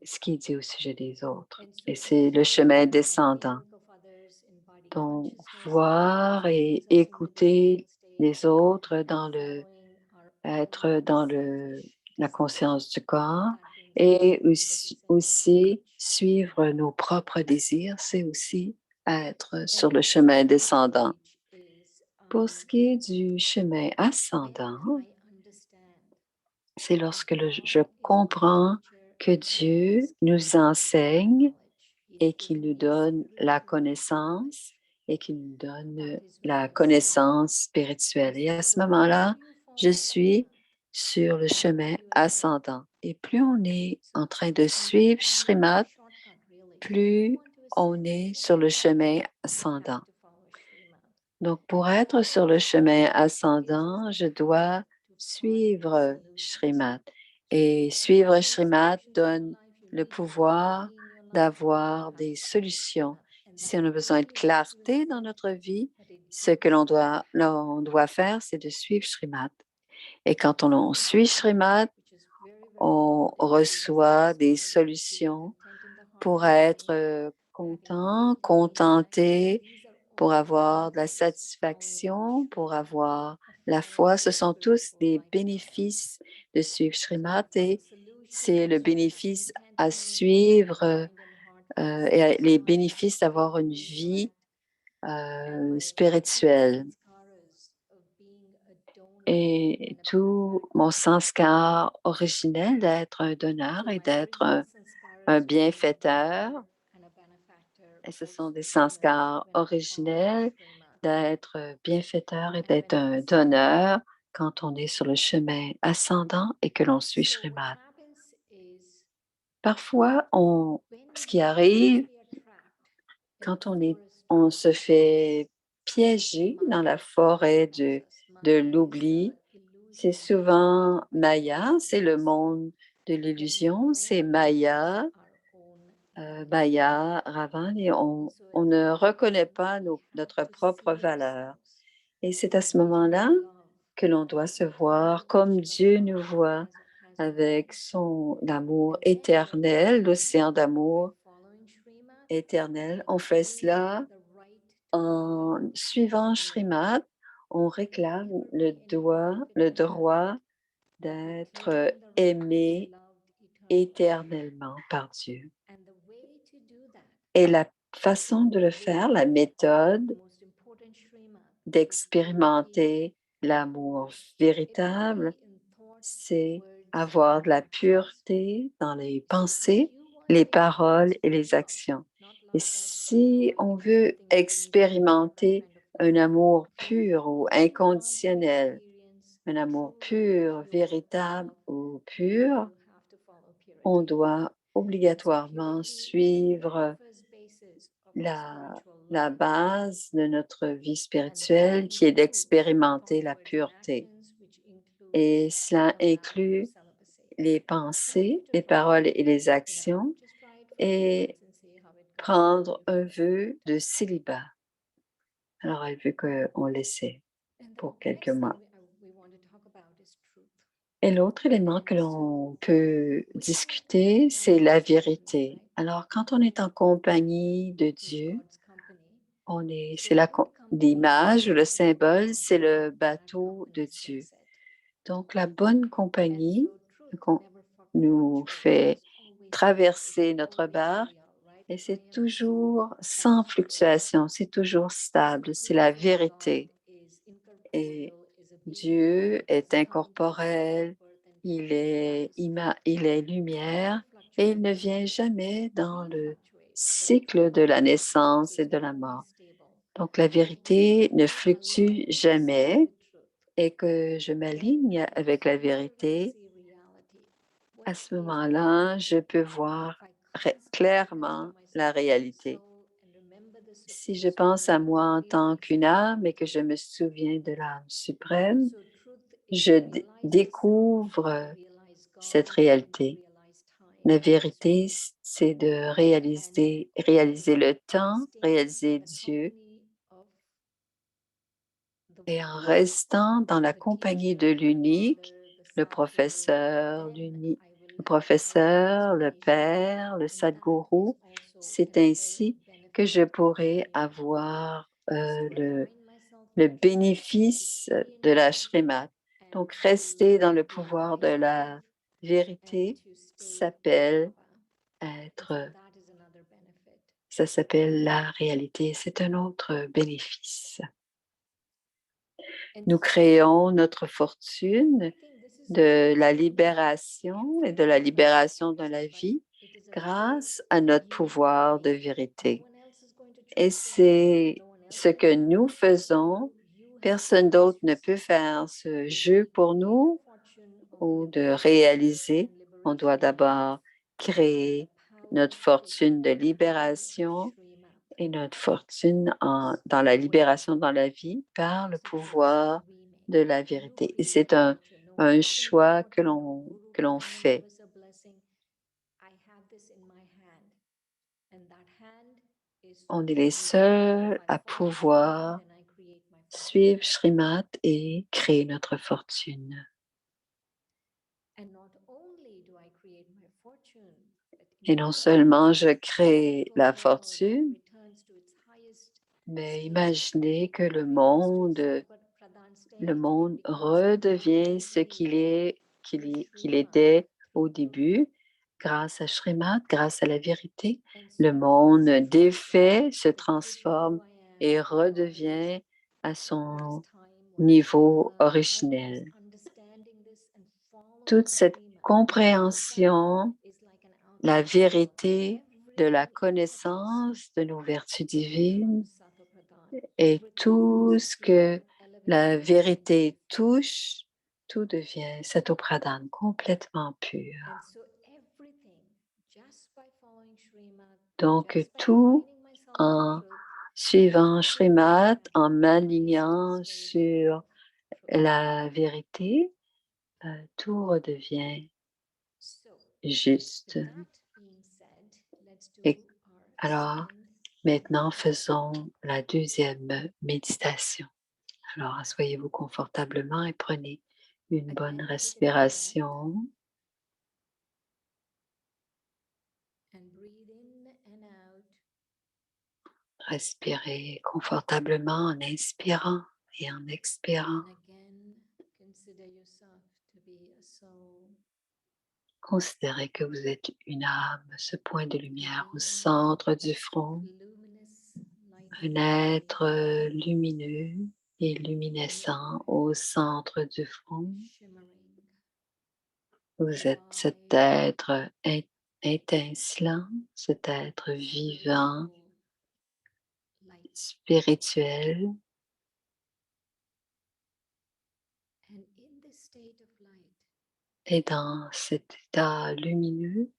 ce qui est dit au sujet des autres. And Et so c'est le chemin observe and descendant. think of others in body Donc, consciousness voir et puts us in the descending écouter state les autres and dans following our être own dans selfish la desires. conscience du corps That brings us et into the descending aussi stage. suivre nos propres désirs, c'est aussi être sur And le the chemin descending descendant. stage is Pour ce qui est du chemin ascendant, c'est lorsque je comprends que Dieu nous enseigne et qu'il nous donne la connaissance et qu'il nous donne la connaissance spirituelle. Et à ce moment-là, je suis sur le chemin ascendant. Et plus on est en train de suivre Srimad, plus on est sur le chemin ascendant. Donc, pour être sur le chemin ascendant, je dois suivre Srimad. Et suivre Srimad donne le pouvoir d'avoir des solutions. Si on a besoin de clarté dans notre vie, ce que l'on doit faire, c'est de suivre Srimad. Et quand on suit Srimad, on reçoit des solutions pour être content, contenté, pour avoir de la satisfaction, pour avoir la foi. Ce sont tous des bénéfices de suivre Srimad et c'est le bénéfice à suivre et les bénéfices d'avoir une vie spirituelle. Et tout mon sanskar originel d'être un donneur et d'être un bienfaiteur. Et ce sont des sanskars originels d'être bienfaiteur et d'être un donneur quand on est sur le chemin ascendant et que l'on suit Srimad. Parfois, ce qui arrive quand on se fait piéger dans la forêt de l'oubli, c'est souvent Maya, c'est le monde de l'illusion, c'est Maya, Maya, Ravan, et on ne reconnaît pas notre propre valeur. Et c'est à ce moment-là que l'on doit se voir comme Dieu nous voit, avec son amour éternel, l'océan d'amour éternel. On fait cela en suivant Srimad, on réclame le droit d'être aimé éternellement par Dieu. Et la façon de le faire, la méthode d'expérimenter l'amour véritable, c'est avoir de la pureté dans les pensées, les paroles et les actions. Et si on veut expérimenter un amour pur ou inconditionnel, un amour pur, véritable ou pur, on doit obligatoirement suivre la, la base de notre vie spirituelle qui est d'expérimenter la pureté. Et cela inclut les pensées, les paroles et les actions et prendre un vœu de célibat. Alors, elle veut qu'on l'essaie pour quelques mois. Et l'autre élément que l'on peut discuter, c'est la vérité. Alors, quand on est en compagnie de Dieu, c'est l'image ou le symbole, c'est le bateau de Dieu. Donc, la bonne compagnie nous fait traverser notre barque et c'est toujours sans fluctuation, c'est toujours stable, c'est la vérité. Et Dieu est incorporel, il est lumière et il ne vient jamais dans le cycle de la naissance et de la mort. Donc la vérité ne fluctue jamais et que je m'aligne avec la vérité, à ce moment-là, je peux voir clairement la réalité. Si je pense à moi en tant qu'une âme et que je me souviens de l'âme suprême, je découvre cette réalité. La vérité, c'est de réaliser le temps, réaliser Dieu, et en restant dans la compagnie de l'unique, le professeur, le père, le Sadhguru, c'est ainsi que je pourrai avoir le bénéfice de la Srimad. Donc, rester dans le pouvoir de la vérité s'appelle être, ça s'appelle la réalité. C'est un autre bénéfice. Nous créons notre fortune de la libération et de la libération de la vie grâce à notre pouvoir de vérité. Et c'est ce que nous faisons. Personne d'autre ne peut faire ce jeu pour nous ou de réaliser. On doit d'abord créer notre fortune de libération et notre fortune dans la libération dans la vie par le pouvoir de la vérité. Et c'est un choix que l'on fait. On est les seuls à pouvoir suivre Shrimat et créer notre fortune. Et non seulement je crée la fortune, mais imaginez que le monde redevient ce qu'il était au début, grâce à Shrimat, grâce à la vérité. Le monde défait, se transforme et redevient à son niveau originel. Toute cette compréhension, la vérité de la connaissance de nos vertus divines et tout ce que la vérité touche, tout devient Satopradhan complètement pur. Donc tout en suivant Shrimat, en m'alignant sur la vérité, tout redevient juste. Et alors, maintenant, faisons la deuxième méditation. Alors, asseyez-vous confortablement et prenez une bonne respiration. Respirez confortablement en inspirant et en expirant. Considérez que vous êtes une âme, ce point de lumière au centre du front, un être lumineux et luminescent au centre du front. Vous êtes cet être étincelant, cet être vivant, spirituel. Et dans cet état lumineux,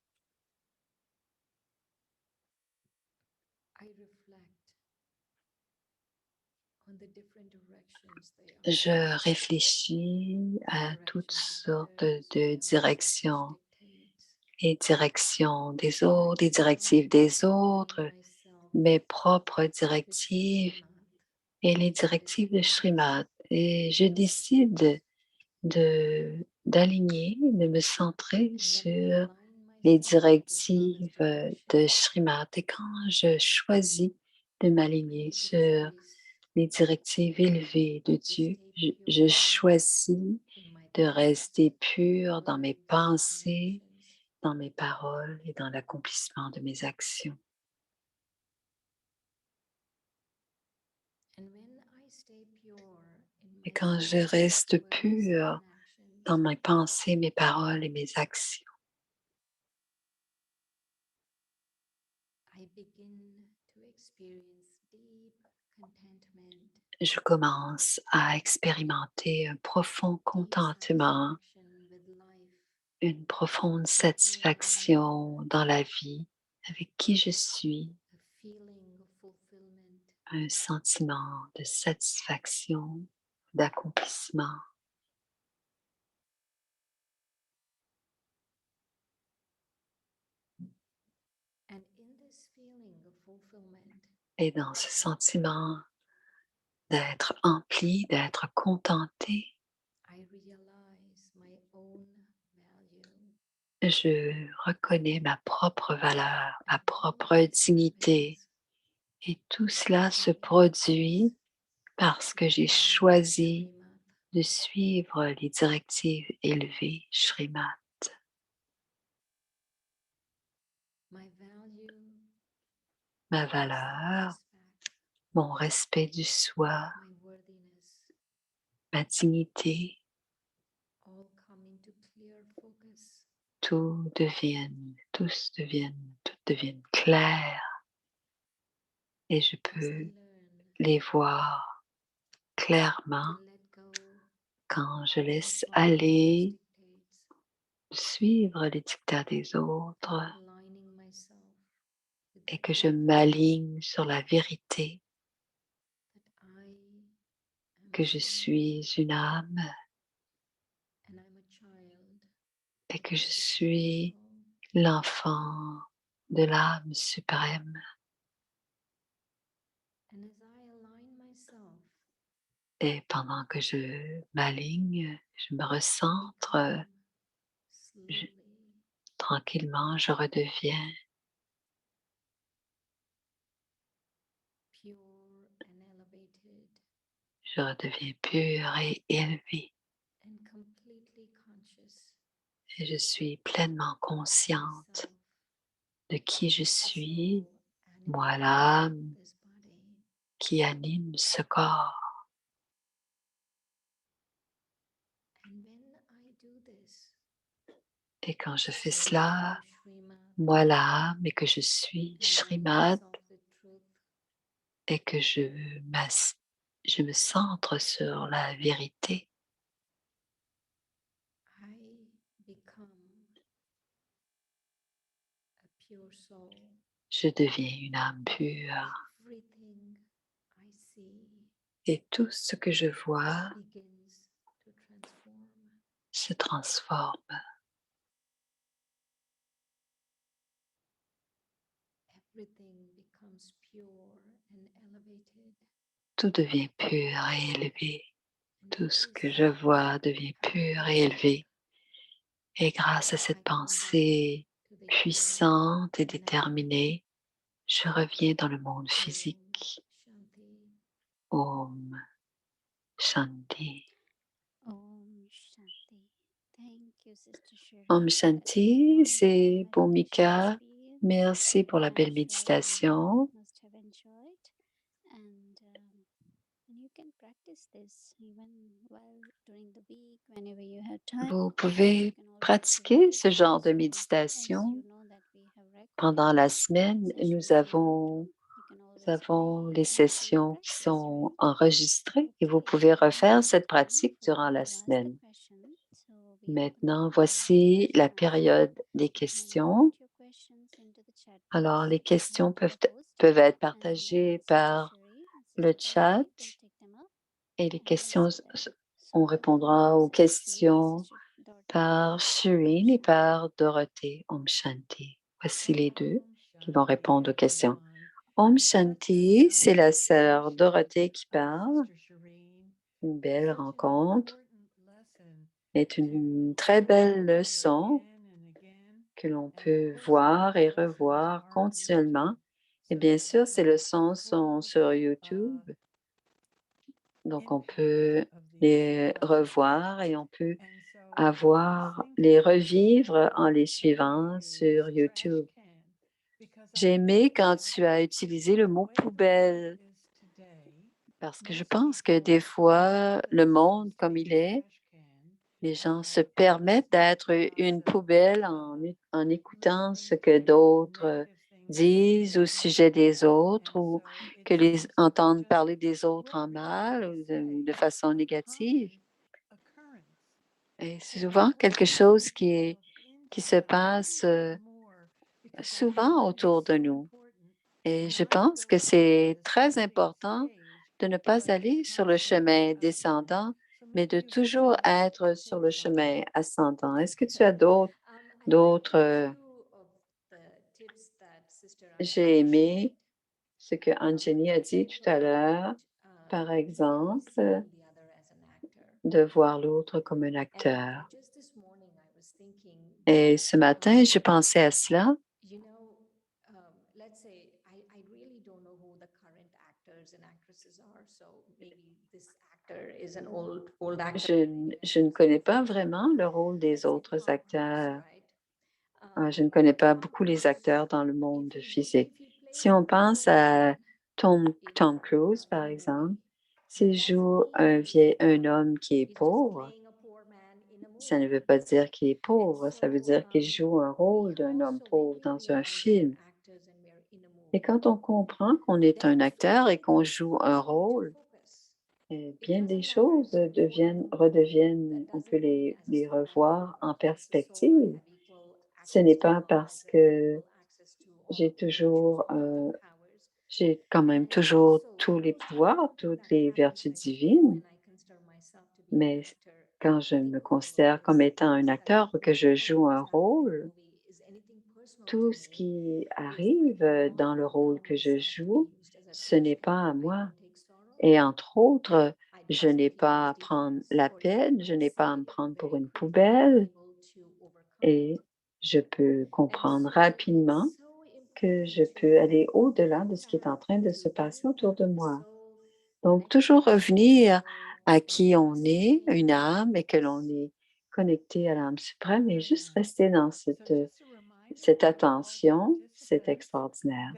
je réfléchis à toutes sortes de directions et directions des autres, des directives des autres, mes propres directives et les directives de Shrimad. Et je décide d'aligner, de me centrer sur les directives de Shrimad. Et quand je choisis de m'aligner sur les directives élevées de Dieu, je choisis de rester pur dans mes pensées, dans mes paroles et dans l'accomplissement de mes actions. Et quand je reste pur dans mes pensées, mes paroles et mes actions, je commence à expérimenter un profond contentement, une profonde satisfaction dans la vie avec qui je suis, un sentiment de satisfaction, d'accomplissement. Et dans ce sentiment d'être empli, d'être contenté, je reconnais ma propre valeur, ma propre dignité. Et tout cela se produit parce que j'ai choisi de suivre les directives élevées Shrimat. Ma valeur, mon respect du soi, la dignité, tout devienne clair et je peux les voir clairement quand je laisse aller, suivre les dictats des autres et que je m'aligne sur la vérité, que je suis une âme et que je suis l'enfant de l'âme suprême. Et pendant que je m'aligne, je me recentre, je- tranquillement, je redeviens pur et élevé. Et je suis pleinement consciente de qui je suis, moi l'âme qui anime ce corps. Et quand je fais cela, moi l'âme et que je suis Shrimad et que je me centre sur la vérité, je deviens une âme pure et tout ce que je vois se transforme. Tout devient pur et élevé. Tout ce que je vois devient pur et élevé. Et grâce à cette pensée puissante et déterminée, je reviens dans le monde physique. Om Shanti. Om Shanti. Thank you, Sister Om Shireen, for that Shanti, wonderful c'est pour meditation Mika. experience. Merci pour la I'm belle sure everyone méditation. must have enjoyed, and you can practice this even while during the week, whenever you have time. Vous You pouvez can always pratiquer ce practice. genre de So, as méditation you know that we have pendant recorded la semaine. sessions on YouTube, you can Nous always avons play les and replay sessions that qui as sont well. enregistrées et vous Okay, pouvez so refaire now it's cette time pratique for durant you la to ask the semaine. question. So we open the Maintenant, floor voici for la answer. période des You can questions. put your questions into the chat Alors, box les questions under the post, peuvent être and partagées Sister par Sherry and le Sister chat Audrey will take them up et les and questions, answer them. on So over to répondra you, aux Sister Sherry and questions Sister Dorothy. par Om Shireen et Shanti. par Dorothée. Om Shanti. Voici les deux Om qui vont Shanti, répondre aux questions. everyone. Om What a Shanti, c'est la nice sœur teaching Dorothée qui of parle. Sister Shireen. Une belle Such an rencontre. important lesson Est to une très belle remember leçon again and again. que l'on And of peut course, voir these et lessons revoir are on continuellement. YouTube. Et So bien you sûr, have ces a leçons sont full sur YouTube, donc on impact peut of these les lessons. revoir et on peut And so avoir listening to les them revivre en I les really suivant sur use trash YouTube. can because J'ai I aimé think quand that tu as utilisé le the mot way the world poubelle is today, parce que je most pense que des people fois, think le themselves monde to comme be il a est, trash can les and gens se like permettent listening d'être to lots une of poubelle en écoutant ce que d'autres negative things disent au about sujet people. des autres And ou so it que les seems like entendre just parler des autres en words, mal they ou say, de façon are négative. common occurrence. Et c'est And I souvent quelque really chose wanted to look qui into se that a passe little bit more because I souvent find it autour de so nous. important Et je not to pense que go up c'est the très ascending important stage, de ne pas but to aller sur le constantly chemin ascend. descendant, So mais maybe de you have toujours some être sur le tips on chemin that. ascendant. Est-ce que tu as Okay. I liked a d'autres few of the tips that Sister j'ai Anjali shared. aimé ce que Anjani a dit tout à l'heure, par Really exemple, seeing the other as an actor. de voir l'autre comme un And acteur. just this morning, I was thinking Et that, ce matin, je pensais à cela. let's say I really don't know who the current actors and actresses are. So maybe this actor is an old actor. Je ne connais pas vraiment le rôle des Let's say autres Tom Hanks, acteurs. right? Je ne connais pas Tom beaucoup les Hanks, acteurs dans le monde if physique. you play Si on a pense role à in Tom Cruise, par any exemple, movie, S'il joue un homme qui est He's just pauvre, playing a poor man in a ça ne movie. veut pas dire qu'il est And pauvre, ça veut so dire qu'il joue un we rôle d'un homme also, pauvre whenever dans we un are good film. actors and we are in a Et movie, quand on comprend qu'on est un then acteur et qu'on filmmaking joue un comes into rôle, focus. It bien des doesn't matter choses it's a poor movie, redeviennent, that on peut doesn't mean les as revoir en I perspective. have equal Ce access n'est to pas funds parce and que equal access to all j'ai of the virtues toujours, of God powers. j'ai quand même And toujours also, tous les most often pouvoirs, toutes that les happens vertus when divines, I consider myself to be an mais actor. quand je The me only considère comme étant un experience that acteur ou que je joue whatever un is happening in the rôle, movie is anything personal to tout ce me qui is I arrive do not dans le rôle allow que je myself to be joue, used as a ce n'est tragedy. pas à I moi. don't take sorrow. Et entre autres, I je n'ai doesn't pas à use prendre demons la or even peine, when je I n'ai pas à see me it prendre pour very une quickly, I'm poubelle able to overcome it. et je peux And comprendre so rapidement it's so que important je to peux aller au-delà de know ce qui est en that train de to se passer be autour de moi. so Donc, connected toujours revenir to à the qui on vast est, stream une of âme, et que l'on consciousness. est connecté à l'âme suprême et juste rester dans cette attention, c'est extraordinaire.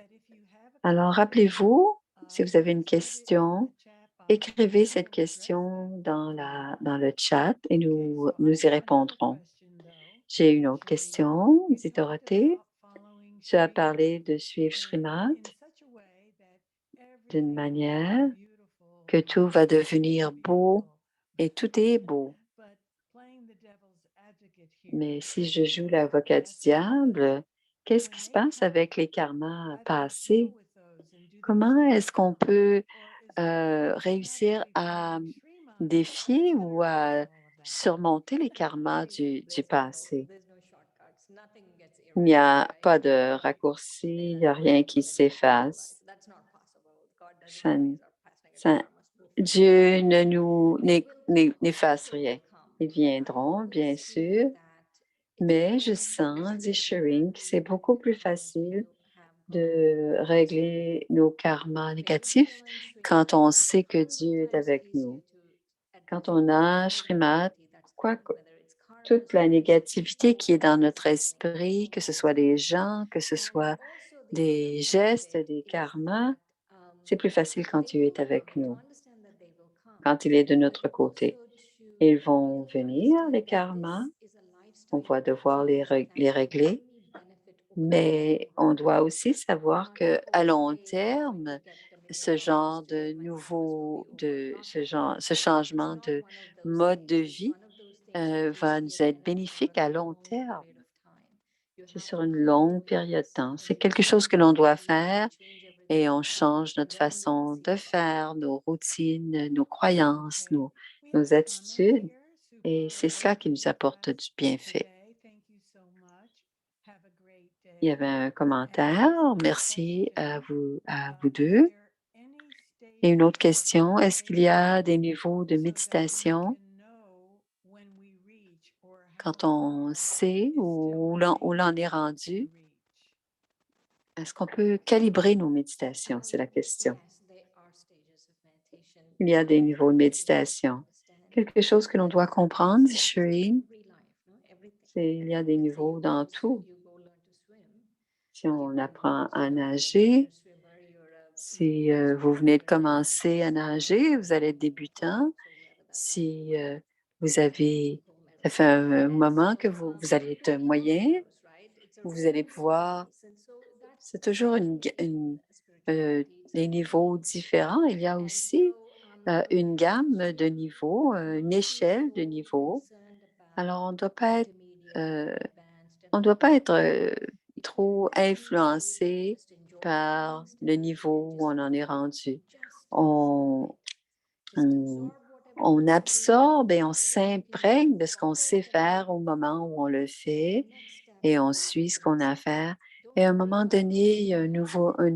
Alors, rappelez-vous, si vous avez une question, écrivez cette question dans le chat et nous y répondrons. J'ai une autre question, dit Dorothée. Tu as parlé de suivre Srimad d'une manière que tout va devenir beau et tout est beau. Mais si je joue l'avocat du diable, qu'est-ce qui se passe avec les karmas passés? Comment est-ce qu'on peut réussir à défier ou à surmonter les karmas du passé? There's no shortcuts. Nothing gets Il n'y erased, a right? pas de raccourci, il n'y a rien qui s'efface. That's not possible. God doesn't Ça, erase our past negative ça- karmas. Dieu ne nous They will come. n'efface They will rien. come. Ils But I viendront, bien always feel sûr, that it's mais je very sens, dit easier Shireen, que c'est to beaucoup plus karmas when facile you have God de present. régler nos karmas When you négatifs learn quand Srimad, on it's sait que 100 Dieu est times avec easier nous. to Quand adjust on a any Srimad, negativity that's quoi, there, whether it's toute karmas, la whether it's négativité people, qui est whether dans it's notre something esprit, que ce personal soit to des you. gens, que ce And soit also the other des side of gestes, it des is karmas, that c'est plus facile quand they Dieu est will come. avec To nous, understand that they will come, quand il est de but notre côté. also to Ils vont really venir, understand les that karmas, this is a on lifestyle va devoir change that les will régler, bring me benefit over the long mais on run. doit aussi savoir que People à long say when you terme, get the ce $1,000,000 genre today, de my karmas will be over. Not like that. ce It's changement not de one of those mode de things. It's vie one of those things which is va nous être given over bénéfique à a long long terme. period of time. You C'est have sur to une come to longue période de realize temps. C'est quelque chose que change l'on your doit beliefs faire and change et everything. on change notre Then you will façon see de the profit. faire, nos routines, nos croyances, nos attitudes. Et c'est cela qui nous apporte du bienfait. Il y avait un commentaire. Merci à vous deux. Et une autre question, est-ce qu'il y a des niveaux de méditation quand on sait où l'on est rendu? Est-ce qu'on peut calibrer nos méditations? C'est la question. Yes, there are stages of meditation. Il y a des niveaux de One thing to méditation. understand Quelque chose que l'on doit comprendre, dit is Shireen, every life, no? Everything. c'est il y a des Let's say niveaux dans tout. you go learn to swim. Si You on apprend à you're a nager, beginner swimmer, you're a si intermediate vous swimmer, venez de you're an commencer advanced à swimmer, nager, you're vous allez être so on débutant. so whoever that might Si be. vous avez, Gold ça fait medalist. un And moment que so vous allez être for all of moyen, those, right? It's a vous allez range of pouvoir, levels. And so that's c'est toujours spirituality. It's a les niveaux journey. différents. Il y a And aussi so une gamme de to niveaux, une not be échelle de so niveaux. concerned Alors, about intermediate and advanced and on ne all doit of pas that. être It can trop be influencé just enjoy the par le instant and niveau où just on en est feel, rendu. just absorb On, it. Just on, absorb whatever on you're doing, absorbe et on absorb everything and s'imprègne de ce qu'on follow sait whatever faire you're au doing. moment où on le The fait next step et on goes to suit ce the qu'on next a à step. faire. Et Don't à un worry moment about donné, il y a un nouveau whatever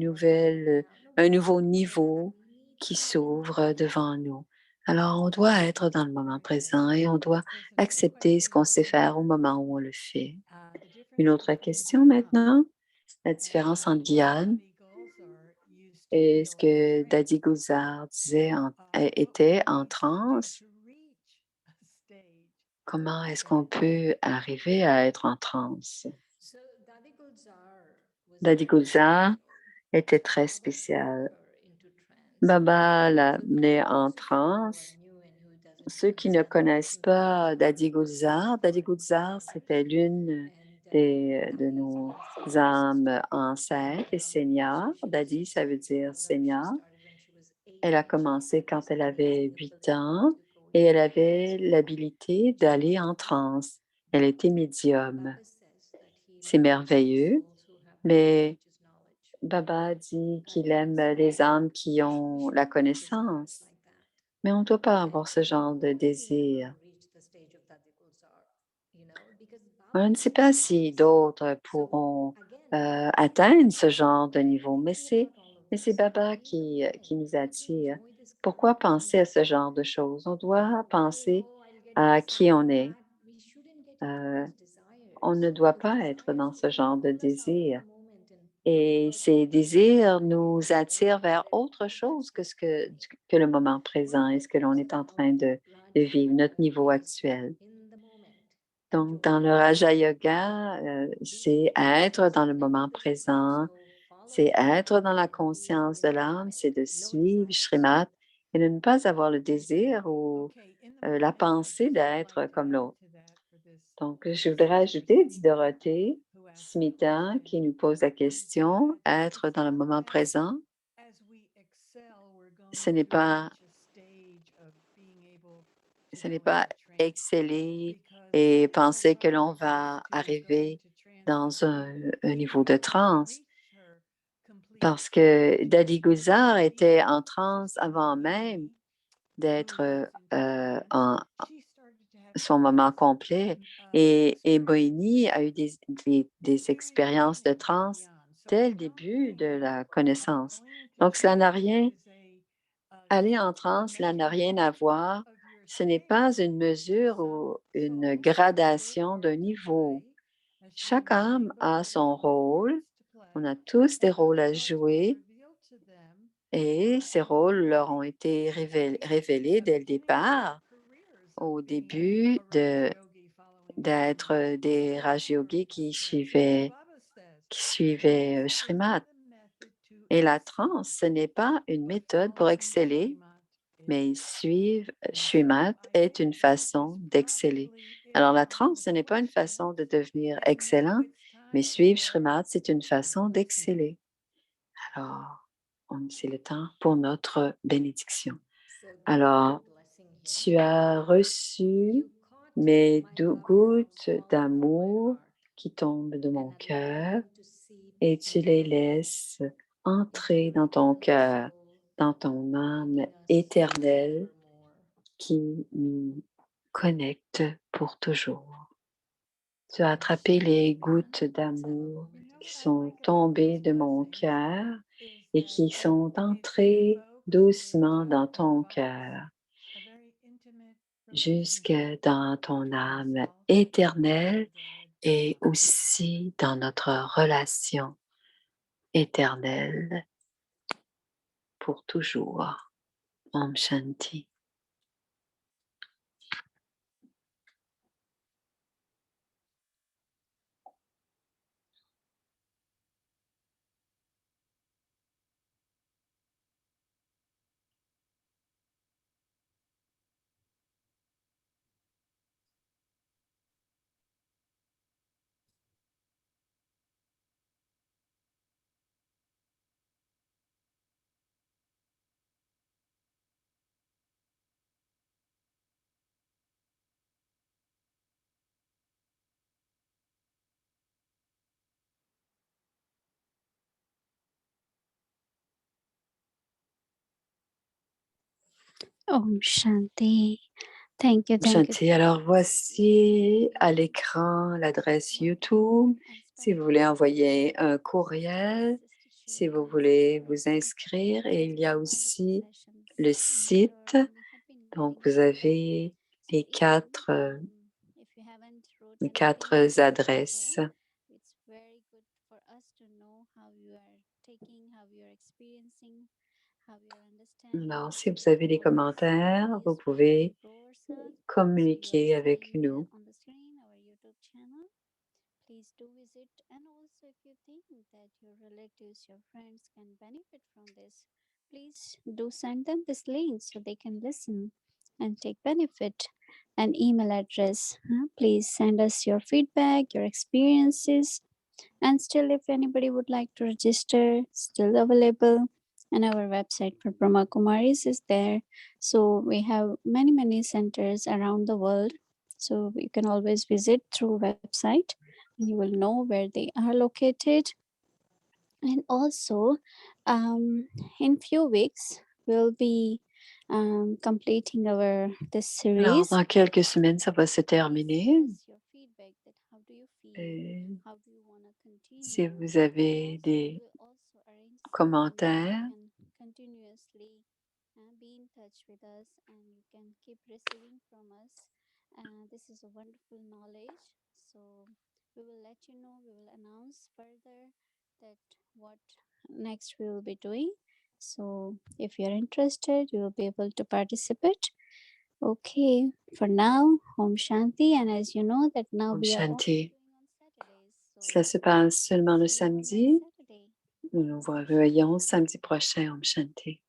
niveau happens. qui Meet in the s'ouvre moment. devant nous. Alors, on doit être dans le moment présent et on doit accepter ce qu'on sait faire au moment où on le fait. Une autre question maintenant, la différence entre Gyan et ce que Daddy Guzar disait était en transe. Comment est-ce qu'on peut arriver à être en transe? So Dadi Gulzar was Daddy very Guzar special. était So très how they brought spécial. her into trance Baba l'amenait en transe. Ceux qui ne connaissent pas Dadi Gulzar, c'était l'une de nos âmes ancêtres et seigneurs. Dadi, ça veut dire seigneur. Elle a commencé quand elle avait 8 ans et elle avait l'habilité d'aller en transe. Elle était médium. C'est merveilleux, mais Baba dit qu'il aime les âmes qui ont la connaissance. Mais on ne doit pas avoir ce genre de désir. On ne sait pas si d'autres pourront atteindre ce genre de niveau, mais c'est Baba qui nous attire. Pourquoi penser à ce genre de choses? On doit penser à qui on est. On ne doit pas être dans ce genre de désir. Et ces désirs nous attirent vers autre chose que le moment présent et ce que l'on est en train de vivre, notre niveau actuel. Donc, dans le Raja Yoga, c'est être dans le moment présent, c'est être dans la conscience de l'âme, c'est de suivre Shrimat et de ne pas avoir le désir ou la pensée d'être comme l'autre. Donc, je voudrais ajouter, dit Dorothée, Smita, qui nous pose la question, être dans le moment présent, ce n'est pas, ce n'est pas exceller et penser que l'on va arriver dans un niveau de transe. Parce que Dadi Guzar était en transe avant même d'être en son moment complet. Et Bohini a eu des expériences de transe dès le début de la connaissance. Donc, cela n'a rien, aller en transe, cela n'a rien à voir. Ce n'est pas une mesure ou une gradation d'un niveau. Chaque âme a son rôle. On a tous des rôles à jouer et ces rôles leur ont été révélés dès le départ, au début d'être des Raj Yogis qui suivaient Shrimat. Et la transe, ce n'est pas une méthode pour exceller, mais suivre Shrimat est une façon d'exceller. Alors la transe, ce n'est pas une façon de devenir excellent, mais suivre Shrimat, c'est une façon d'exceller. Alors, c'est le temps pour notre bénédiction. Alors, tu as reçu mes gouttes d'amour qui tombent de mon cœur et tu les laisses entrer dans ton cœur, dans ton âme éternelle qui nous connecte pour toujours. Tu as attrapé les gouttes d'amour qui sont tombées de mon cœur et qui sont entrées doucement dans ton cœur, jusque dans ton âme éternelle et aussi dans notre relation éternelle pour toujours. Om Shanti. Om Shanti. Thank you. Shanti. Alors voici à l'écran l'adresse YouTube. Si vous voulez envoyer un courriel, si vous voulez vous inscrire, et il y a aussi le site. Donc vous avez les quatre adresses. Alors, si vous avez des commentaires, vous pouvez communiquer avec nous. Please do visit, and also if you think that your relatives, your friends can benefit from this, please do send them this link so they can listen and take benefit. An email address. Please send us your feedback, your experiences, and still, if anybody would like to register, still available. And our website for Brahma Kumaris is there. So we have many centers around the world. So you can always visit through website and you will know where they are located. And also, in few weeks, we'll be completing our this Alors, series. dans quelques semaines, ça va se terminer. Send us your feedback that how do you feel? Et How do you want to si continue? vous avez Also, des we'll also arrange something where commentaires, you can continuously be in touch with us and you can keep receiving from us. This is a wonderful knowledge. So we will let you know, we will announce further that what next we will be doing. So if you're interested, you will be able to participate. Okay, for now, Om Shanti. And as you know that now Om we are only Shanti. doing on Saturdays. Cela So se passe seulement le see you all samedi. next Saturday. Nous nous revoyons samedi prochain, Om Shanti.